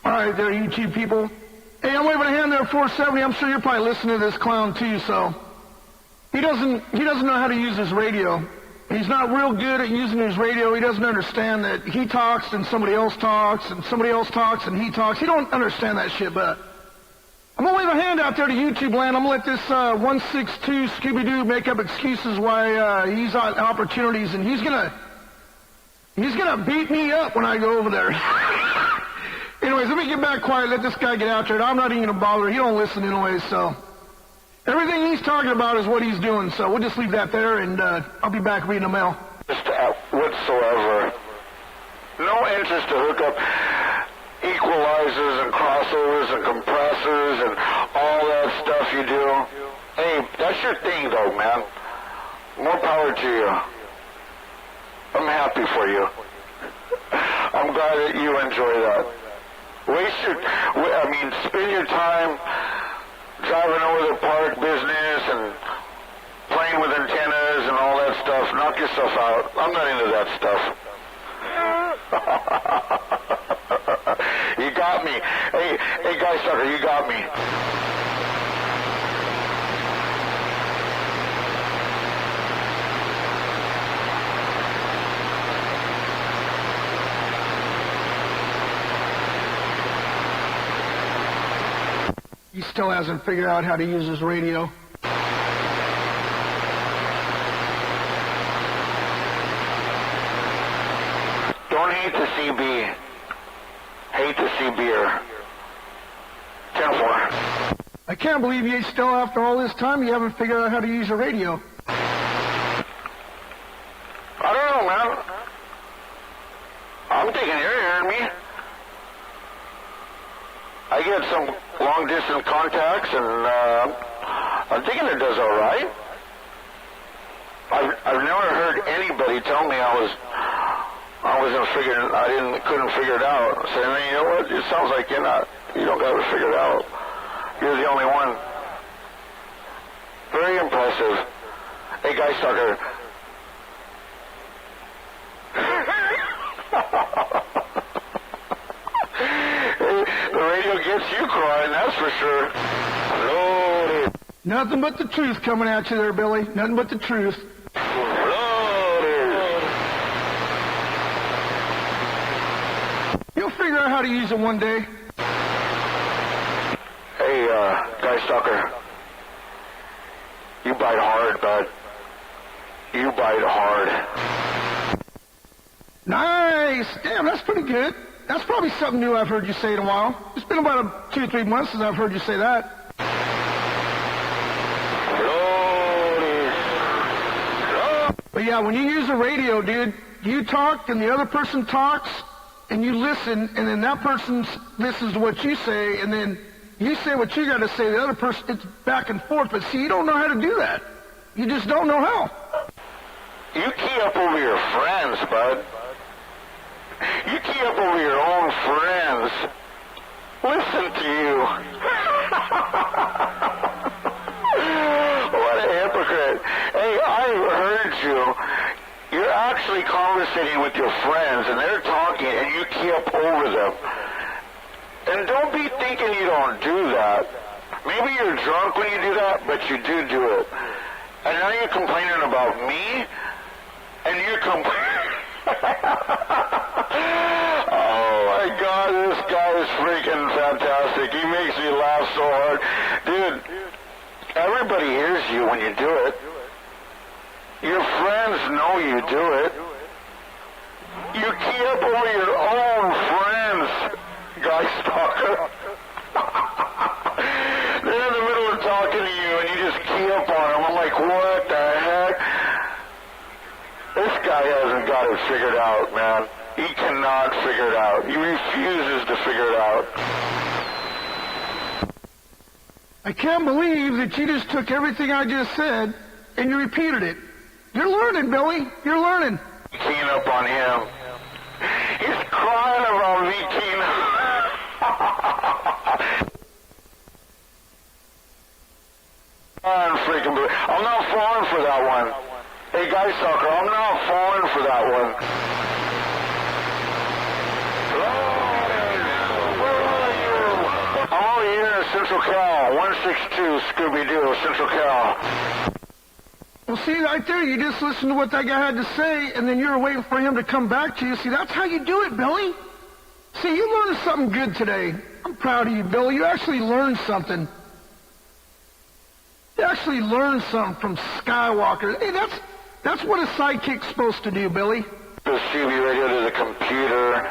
All right, there, YouTube people. Hey, I'm waving a hand there, 470. I'm sure you're probably listening to this clown too. So he doesn't know how to use his radio. He's not real good at using his radio. He doesn't understand that he talks and somebody else talks and somebody else talks and he talks. He don't understand that shit. But I'm gonna wave a hand out there to YouTube land. I'm gonna let this 162 Scooby-Doo make up excuses why he's on opportunities, and he's gonna beat me up when I go over there. Anyways, let me get back quiet. Let this guy get out there. I'm not even gonna bother. He don't listen anyways, so everything he's talking about is what he's doing. So we'll just leave that there, and I'll be back reading the mail. Just whatsoever. No interest to hook up equalizers and crossovers and compressors and all that stuff you do. Hey, that's your thing, though, man. More power to you. I'm happy for you. I'm glad that you enjoy that. Spend your time driving over the park business and playing with antennas and all that stuff. Knock yourself out. I'm not into that stuff. You got me. Hey, Guy Stalker, you got me. He still hasn't figured out how to use his radio. Don't hate the CB. Hate to see beer. 10-4. I can't believe you still, after all this time, you haven't figured out how to use a radio. I don't know, man. I'm thinking you're hearing me. I get some long-distance contacts, and I'm thinking it does all right. I've never heard anybody tell me couldn't figure it out. Saying, you know what? It sounds like you don't got to figure it out. You're the only one. Very impressive. Hey, Guy Stalker. The radio gets you crying, that's for sure. Loaded. Nothing but the truth coming at you there, Billy. Nothing but the truth. Loaded. You'll figure out how to use it one day. Hey, Guy Stalker. You bite hard, bud. You bite hard. Nice. Damn, that's pretty good. That's probably something new I've heard you say in a while. It's been about 2 or 3 months since I've heard you say that. But yeah, when you use the radio, dude, you talk and the other person talks and you listen, and then that person listens to what you say, and then you say what you got to say. The other person, it's back and forth. But see, you don't know how to do that. You just don't know how. You key up over your friends, bud. You key up over your own friends. Listen to you. What a hypocrite. Hey, I heard you. You're actually conversating with your friends, and they're talking, and you key up over them. And don't be thinking you don't do that. Maybe you're drunk when you do that, but you do it. And now you're complaining about me, and you're complaining. Oh my God, this guy is freaking fantastic. He makes me laugh so hard. Dude, everybody hears you when you do it. Your friends know you do it. You key up over your own friends, Guy Stalker. They're in the middle of talking to you and you just key up on them. I'm like, what the heck? This guy hasn't got it figured out, man. He cannot figure it out. He refuses to figure it out. I can't believe that you just took everything I just said and you repeated it. You're learning, Billy. You're learning. Keying up on him. He's crying about me keying up. I'm not falling for that one. Hey, Guy Stalker, I'm not falling for that one. Where are you? I'm over here in Central Cal, 162 Scooby-Doo, Central Cal. Well, see, right there, you just listened to what that guy had to say, and then you were waiting for him to come back to you. See, that's how you do it, Billy. See, you learned something good today. I'm proud of you, Billy. You actually learned something. You actually learned something from Skywalker. Hey, that's what a sidekick's supposed to do, Billy. The CB radio to the computer.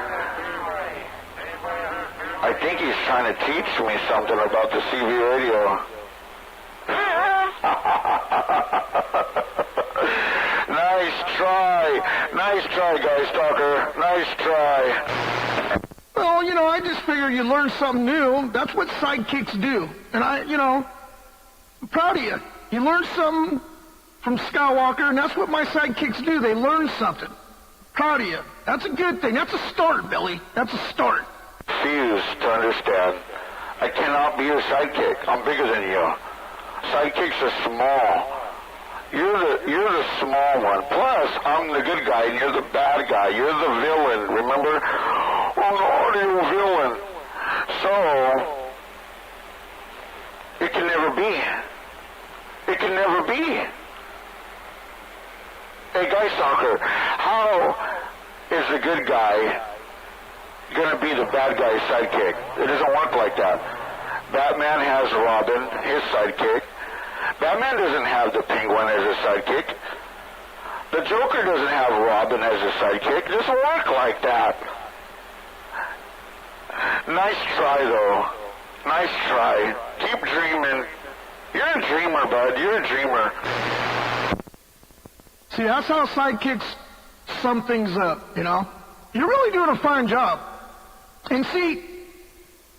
I think he's trying to teach me something about the CB radio. Nice try, Guy Stalker. Nice try. Well, I just figure you learn something new. That's what sidekicks do. And I'm proud of you. You learned something from Skywalker, and that's what my sidekicks do. They learn something. Proud of you. That's a good thing. That's a start, Billy. That's a start. Refuse to understand. I cannot be your sidekick. I'm bigger than you. Sidekicks are small. You're the small one. Plus, I'm the good guy and you're the bad guy. You're the villain, remember? I'm the audio villain. So, it can never be. It can never be. Hey, Guy Stalker, how is the good guy going to be the bad guy's sidekick? It doesn't work like that. Batman has Robin, his sidekick. Batman doesn't have the Penguin as his sidekick. The Joker doesn't have Robin as his sidekick. It doesn't work like that. Nice try, though. Nice try. Keep dreaming. You're a dreamer, bud. You're a dreamer. See, that's how sidekicks sum things up, you know? You're really doing a fine job. And see,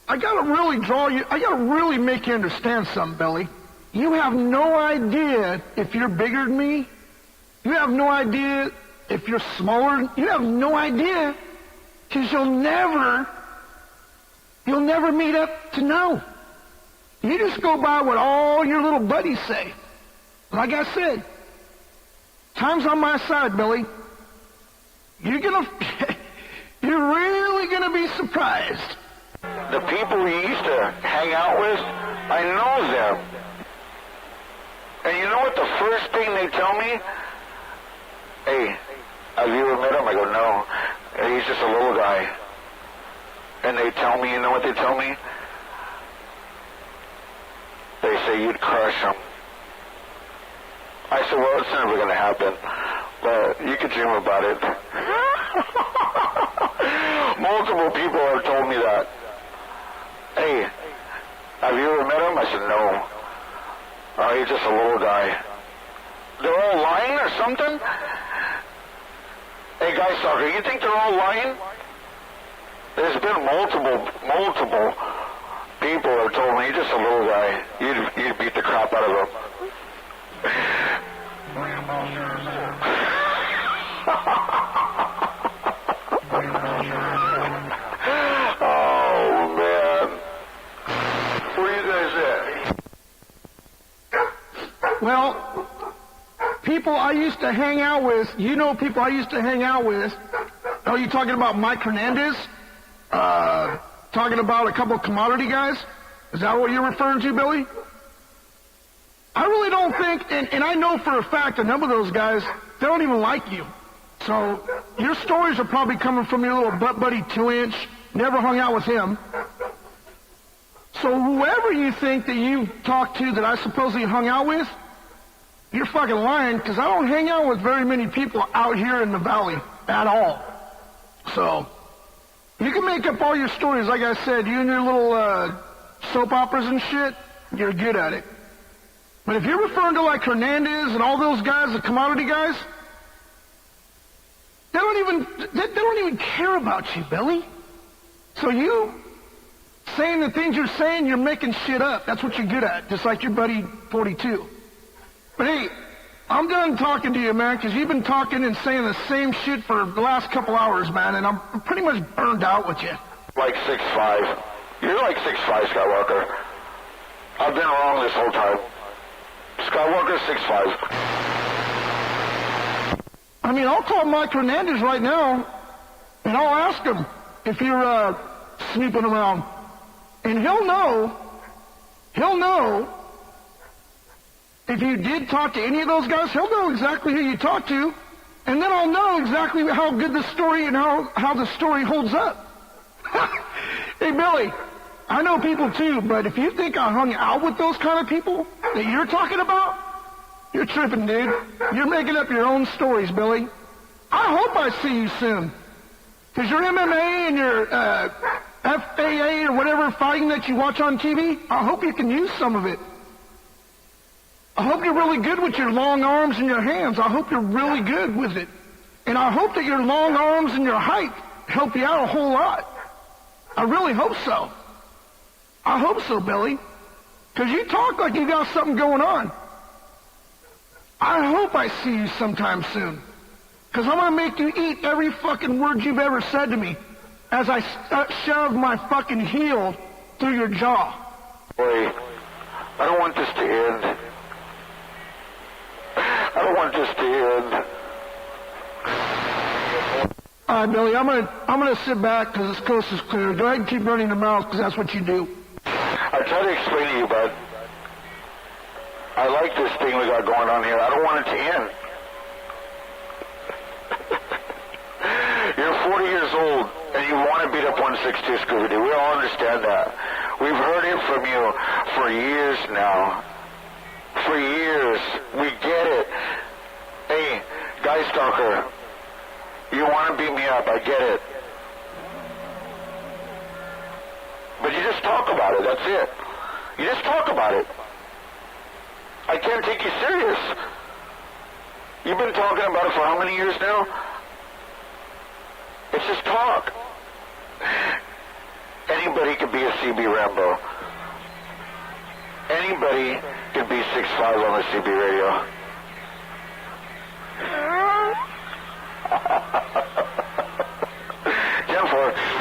I gotta really make you understand something, Billy. You have no idea if you're bigger than me. You have no idea if you're smaller. You have no idea, because you'll never meet up to know. You just go by what all your little buddies say. Like I said, time's on my side, Billy. You're really gonna be surprised. The people we used to hang out with, I know them. And you know what the first thing they tell me? Hey, have you ever met him? I go, no. Hey, he's just a little guy. And they tell me, you know what they tell me? They say you'd crush him. I said, well, it's never going to happen. But you could dream about it. Multiple people have told me that. Hey, have you ever met him? I said, no. Oh, he's just a little guy. They're all lying or something? Hey, Guy Stalker, you think they're all lying? There's been multiple people have told me, you're just a little guy. You'd beat the crap out of him. Oh, man. Where you guys at? Well, people I used to hang out with, people I used to hang out with. Are you talking about Mike Hernandez? Talking about a couple of commodity guys? Is that what you're referring to, Billy? I really don't think, and I know for a fact a number of those guys, they don't even like you. So your stories are probably coming from your little butt buddy 2-inch, never hung out with him. So whoever you think that you talked to that I supposedly hung out with, you're fucking lying, because I don't hang out with very many people out here in the valley at all. So you can make up all your stories, like I said, you and your little soap operas and shit, you're good at it. But if you're referring to like Hernandez and all those guys, the commodity guys, they don't even care about you, Billy. So you saying the things you're saying, you're making shit up. That's what you're good at, just like your buddy 42. But hey, I'm done talking to you, man, because you've been talking and saying the same shit for the last couple hours, man, and I'm pretty much burned out with you. Like 6'5". You're like 6'5", Skywalker. I've been wrong this whole time. Skywalker's 6'5". I mean, I'll call Mike Hernandez right now, and I'll ask him if you're snooping around. And he'll know if you did talk to any of those guys, he'll know exactly who you talked to, and then I'll know exactly how good the story and how the story holds up. Hey, Billy, I know people too, but if you think I hung out with those kind of people that you're talking about, you're tripping, dude. You're making up your own stories, Billy. I hope I see you soon. Because your MMA and your FAA or whatever fighting that you watch on TV, I hope you can use some of it. I hope you're really good with your long arms and your hands. I hope you're really good with it. And I hope that your long arms and your height help you out a whole lot. I really hope so. I hope so, Billy. Because you talk like you got something going on. I hope I see you sometime soon. Because I'm going to make you eat every fucking word you've ever said to me as I shove my fucking heel through your jaw. Boy, I don't want this to end. I don't want this to end. All right, Billy, I'm gonna sit back because this coast is clear. Go ahead and keep running your mouth because that's what you do. I try to explain to you, bud. I like this thing we got going on here. I don't want it to end. You're 40 years old, and you want to beat up 162, Scooby-Doo. We all understand that. We've heard it from you for years now. For years. We get it. Hey, Guy Stalker, you want to beat me up. I get it. But you just just talk about it. That's it. You just talk about it. I can't take you serious. You've been talking about it for how many years now? It's just talk. Anybody could be a CB Rambo. Anybody could be 6'5" on the CB radio. Jennifer.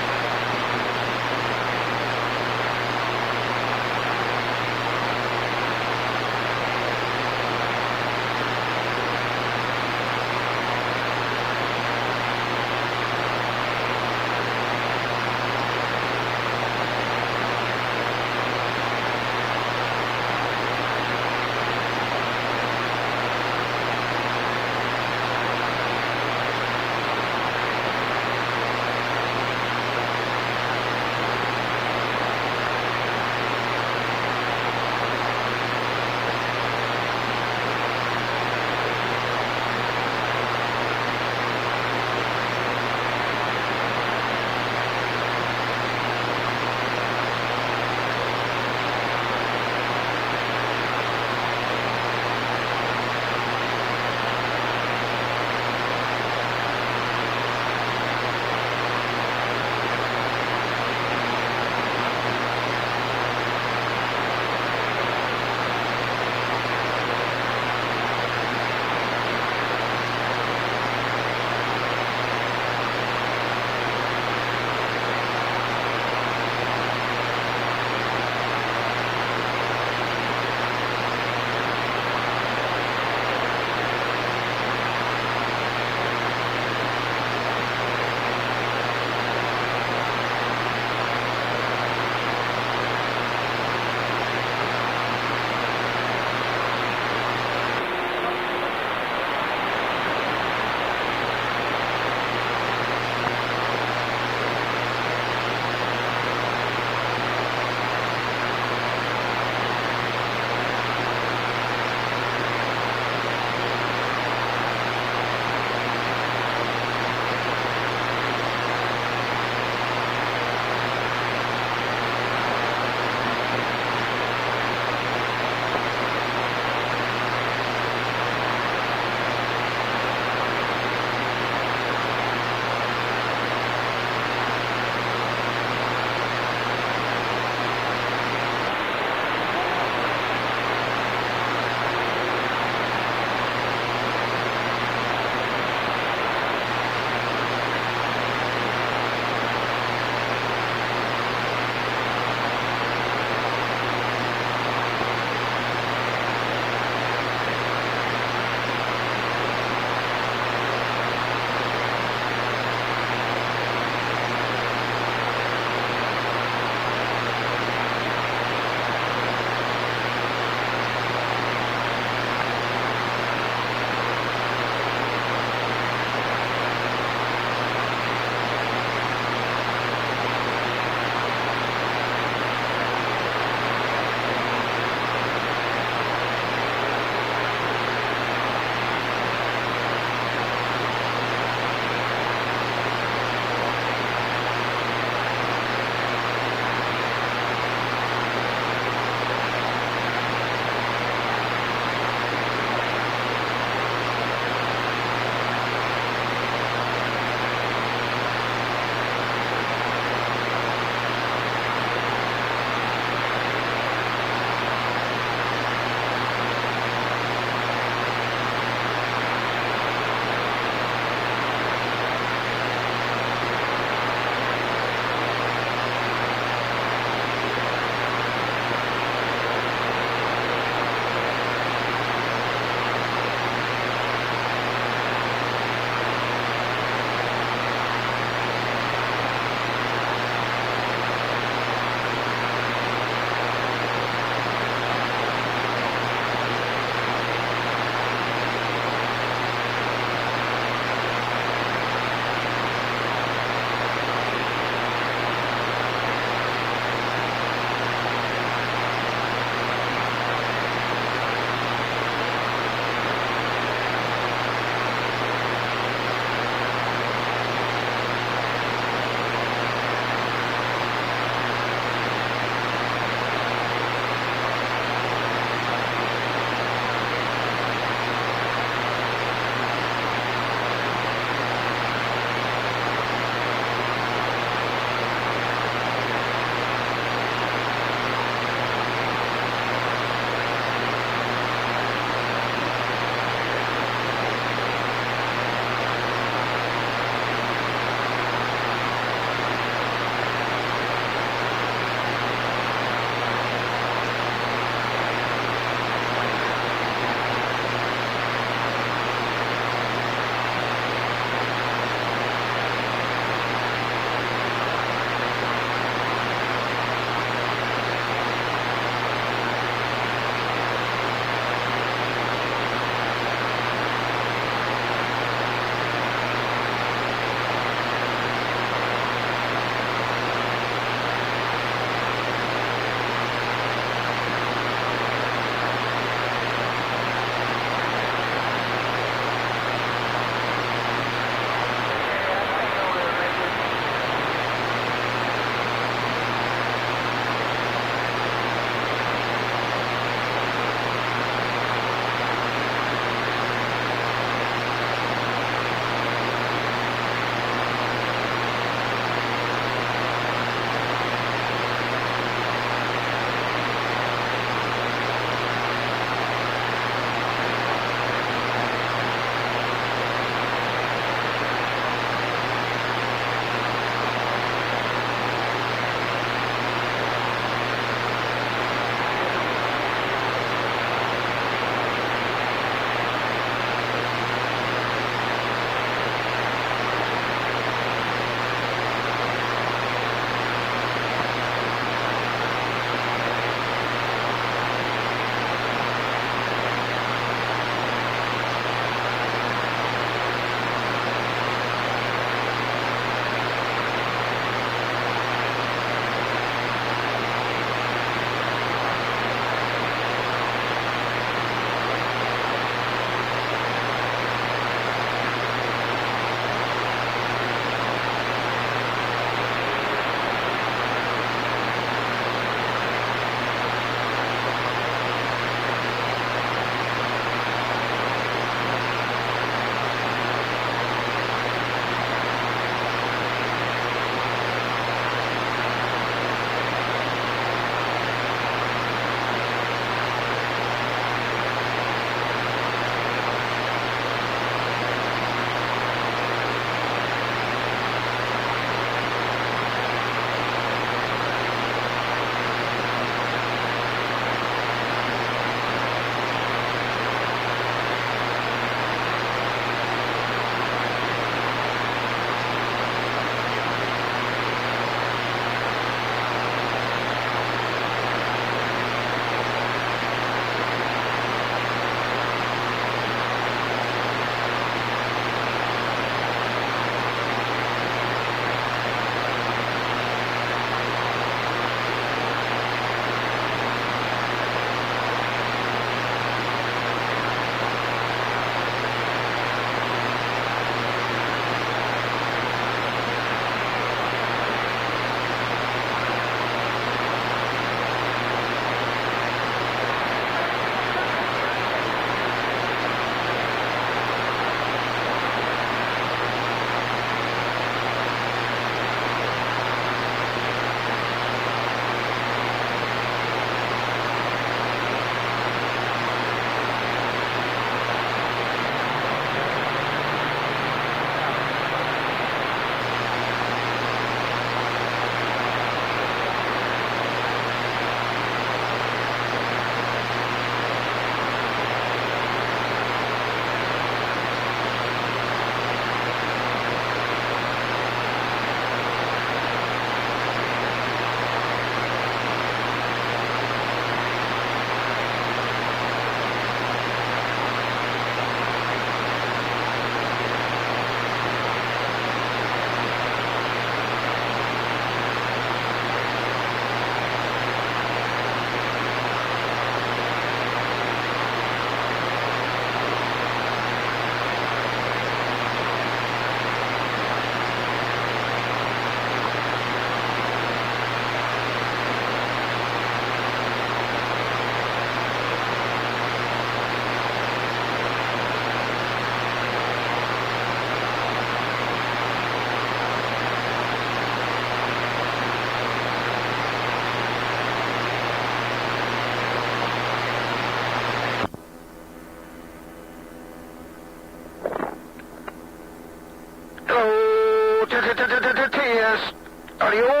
Cortez. Adios.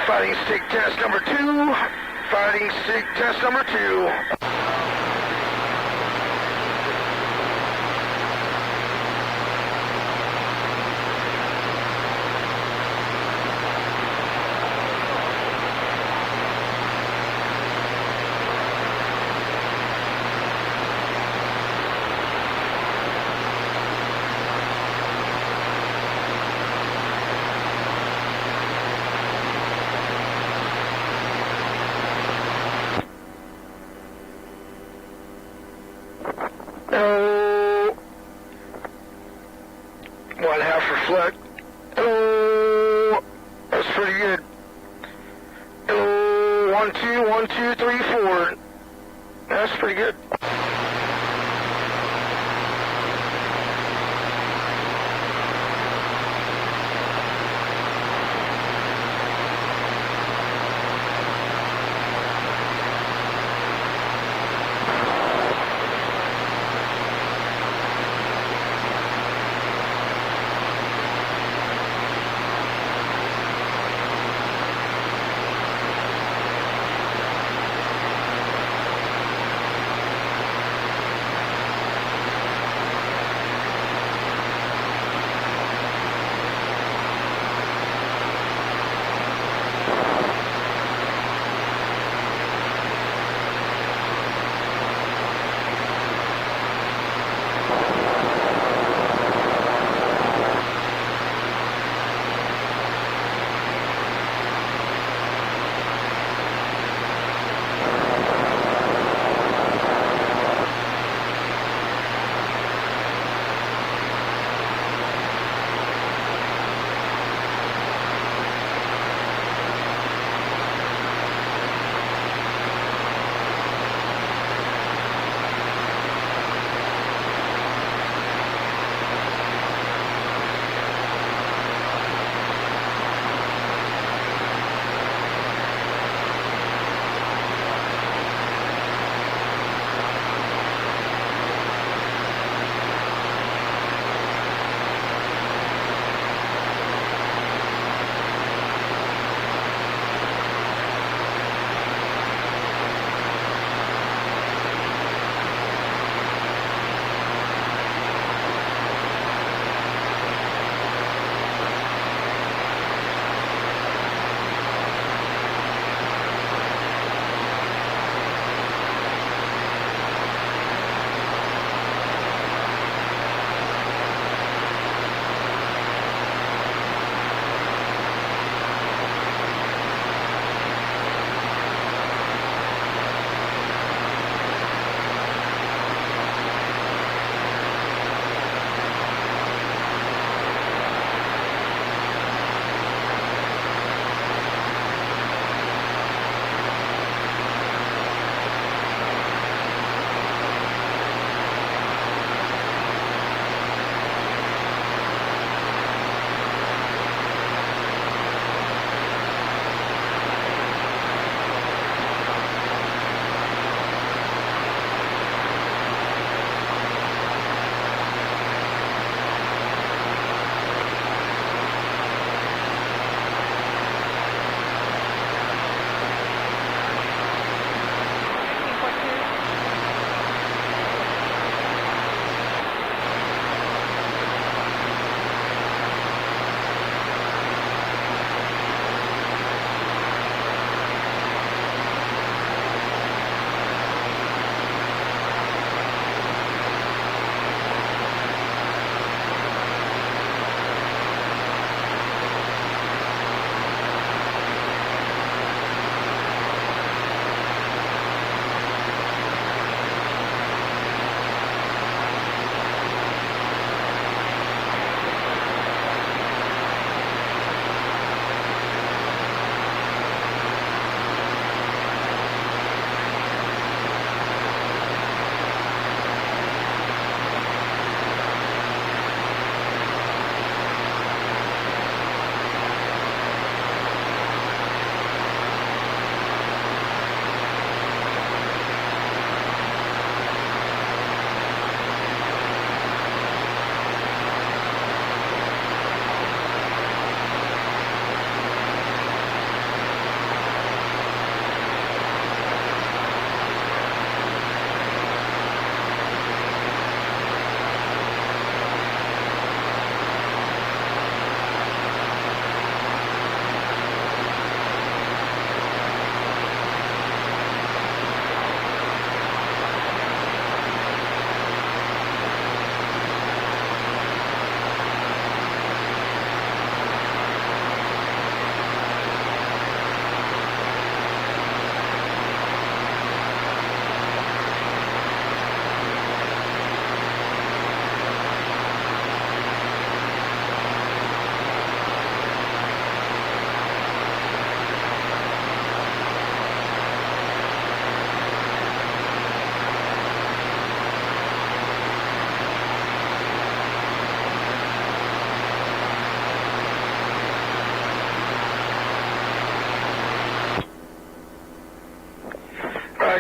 Fighting stick test number 2. Fighting stick test number 2. Oh, 1/2 reflect. Oh, that's pretty good. Oh, 1 2 1 2 3 4. That's pretty good.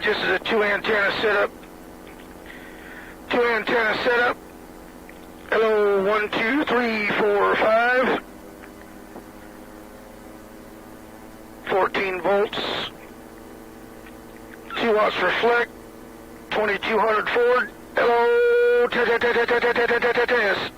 This is a two antenna setup. Hello, 1, 2, 3, 4, 5. 14 volts. 2 watts reflect. 2200 forward. Hello, test.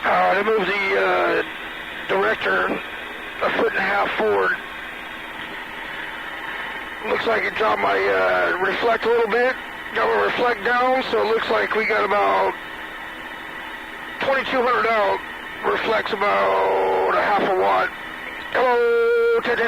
I moved the director a foot and a half forward. Looks like it dropped my reflect a little bit. Got my reflect down, so it looks like we got about 2200 out. Reflects about a half a watt. Hello, test.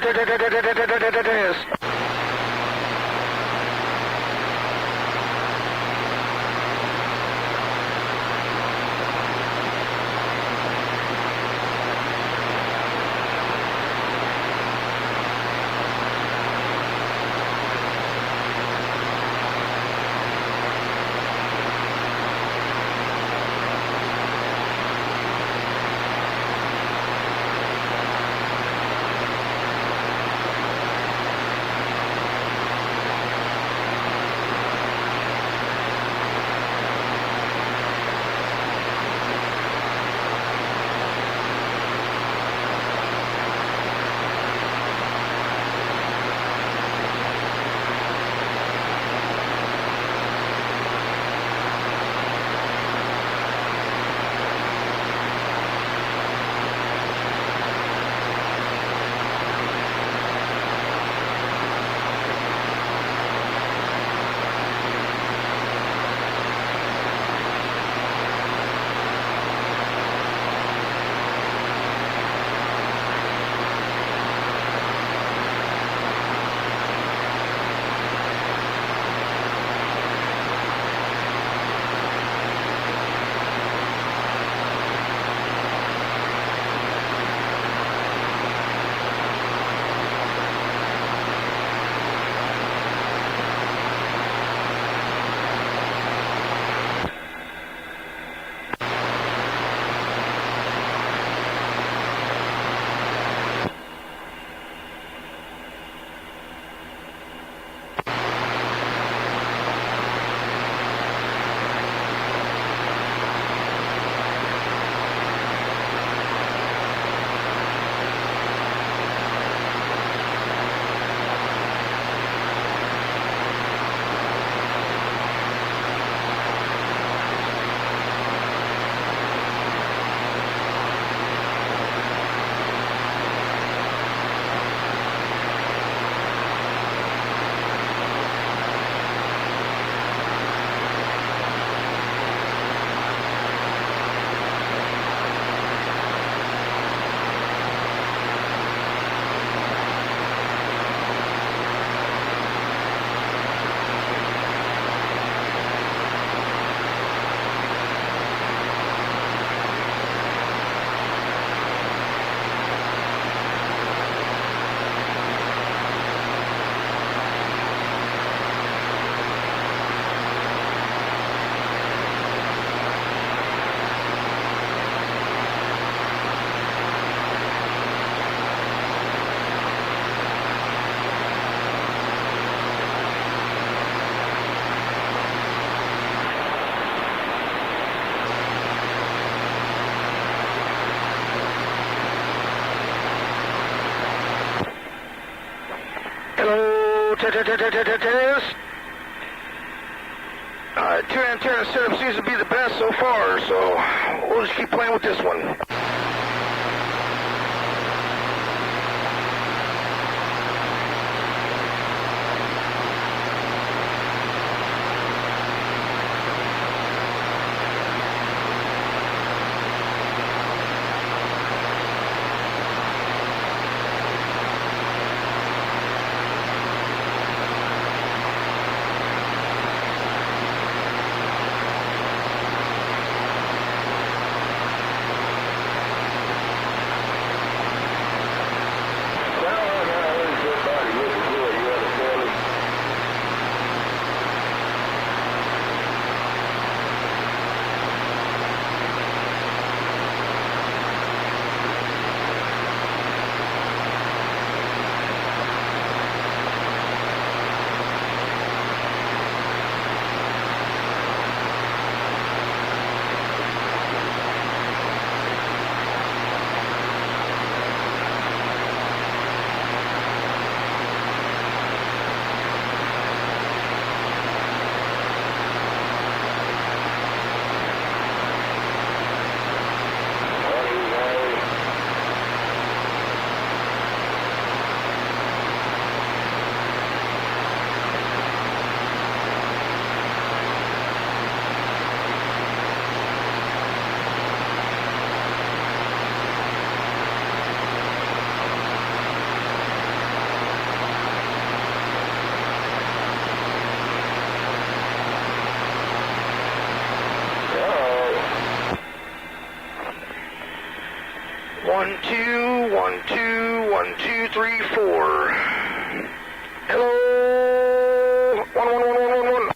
Test. Two antenna setup seems to be the best so far, so we'll just keep playing with this one. One, two, 1, 2, 3, 4. Hello. 1.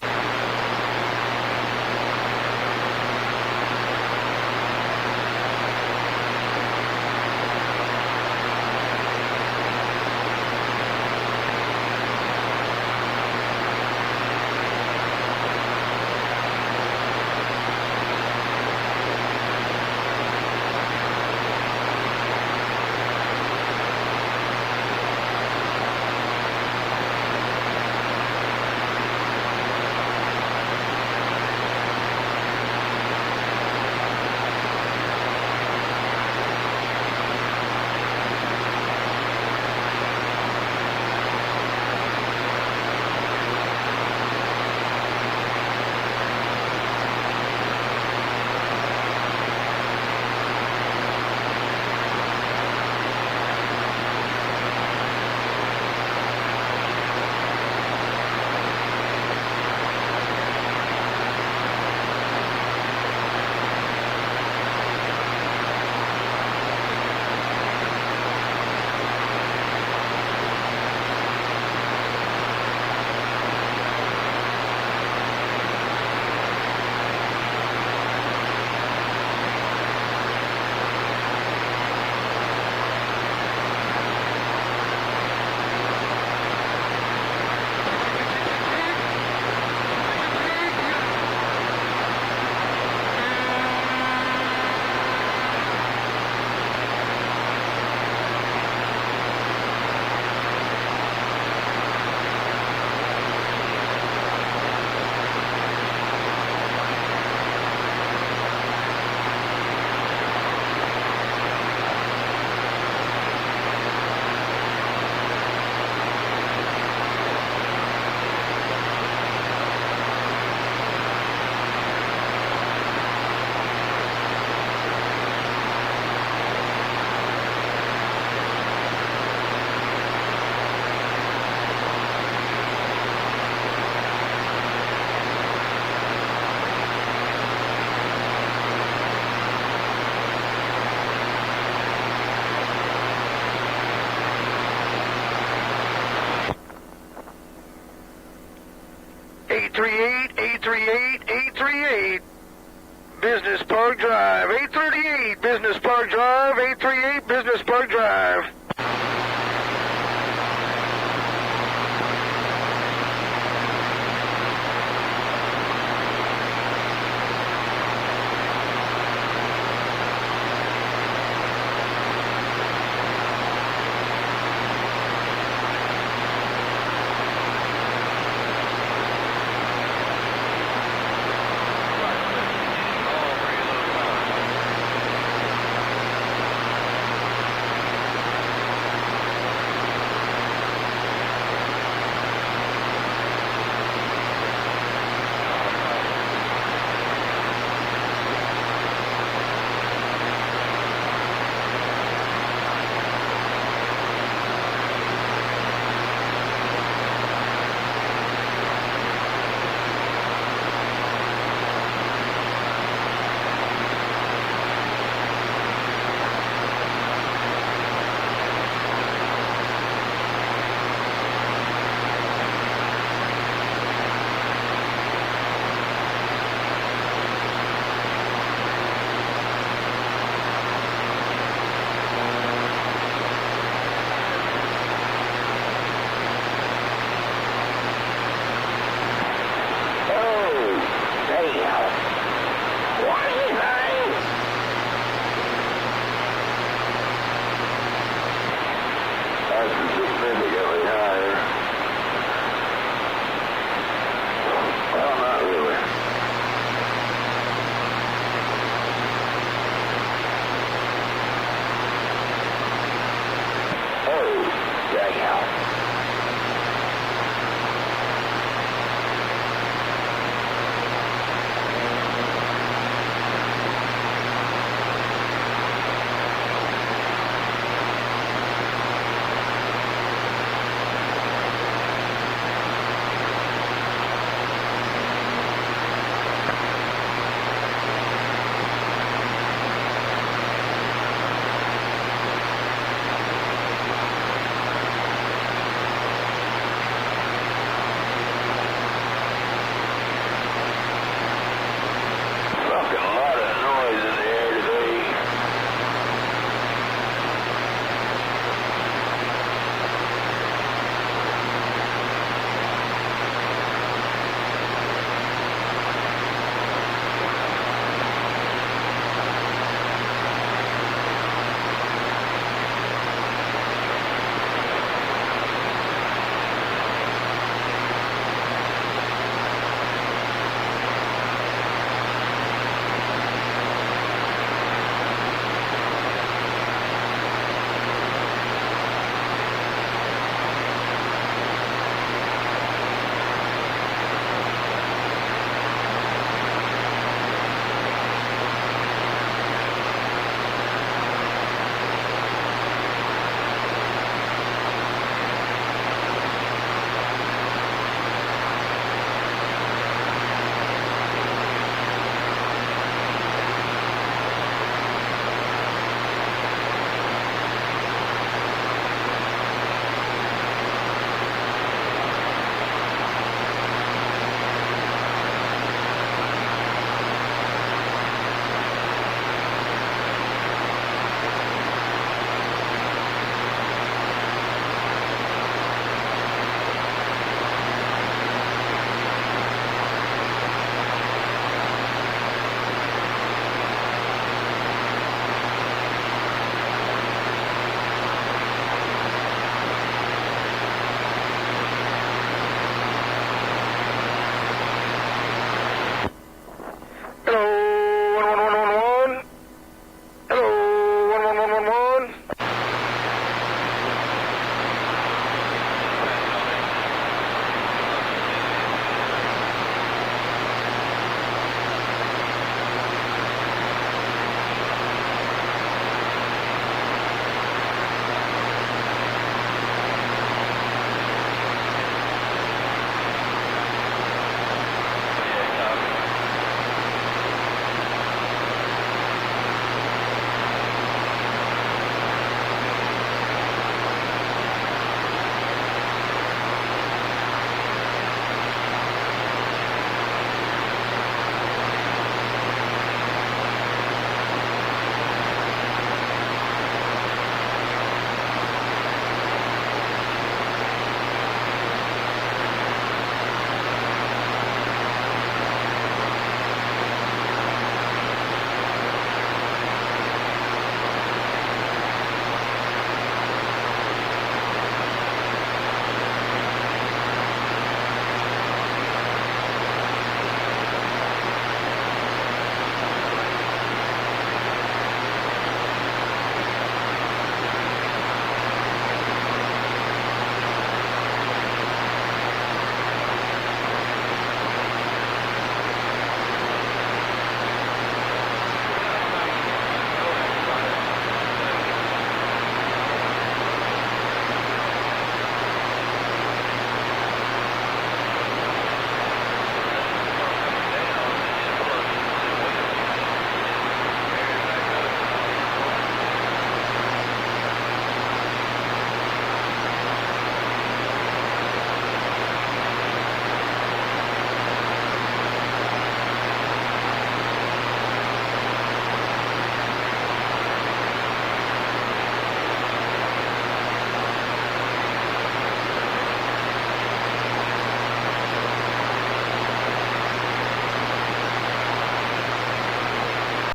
Business Park Drive, 838 Business Park Drive, 838 Business Park Drive.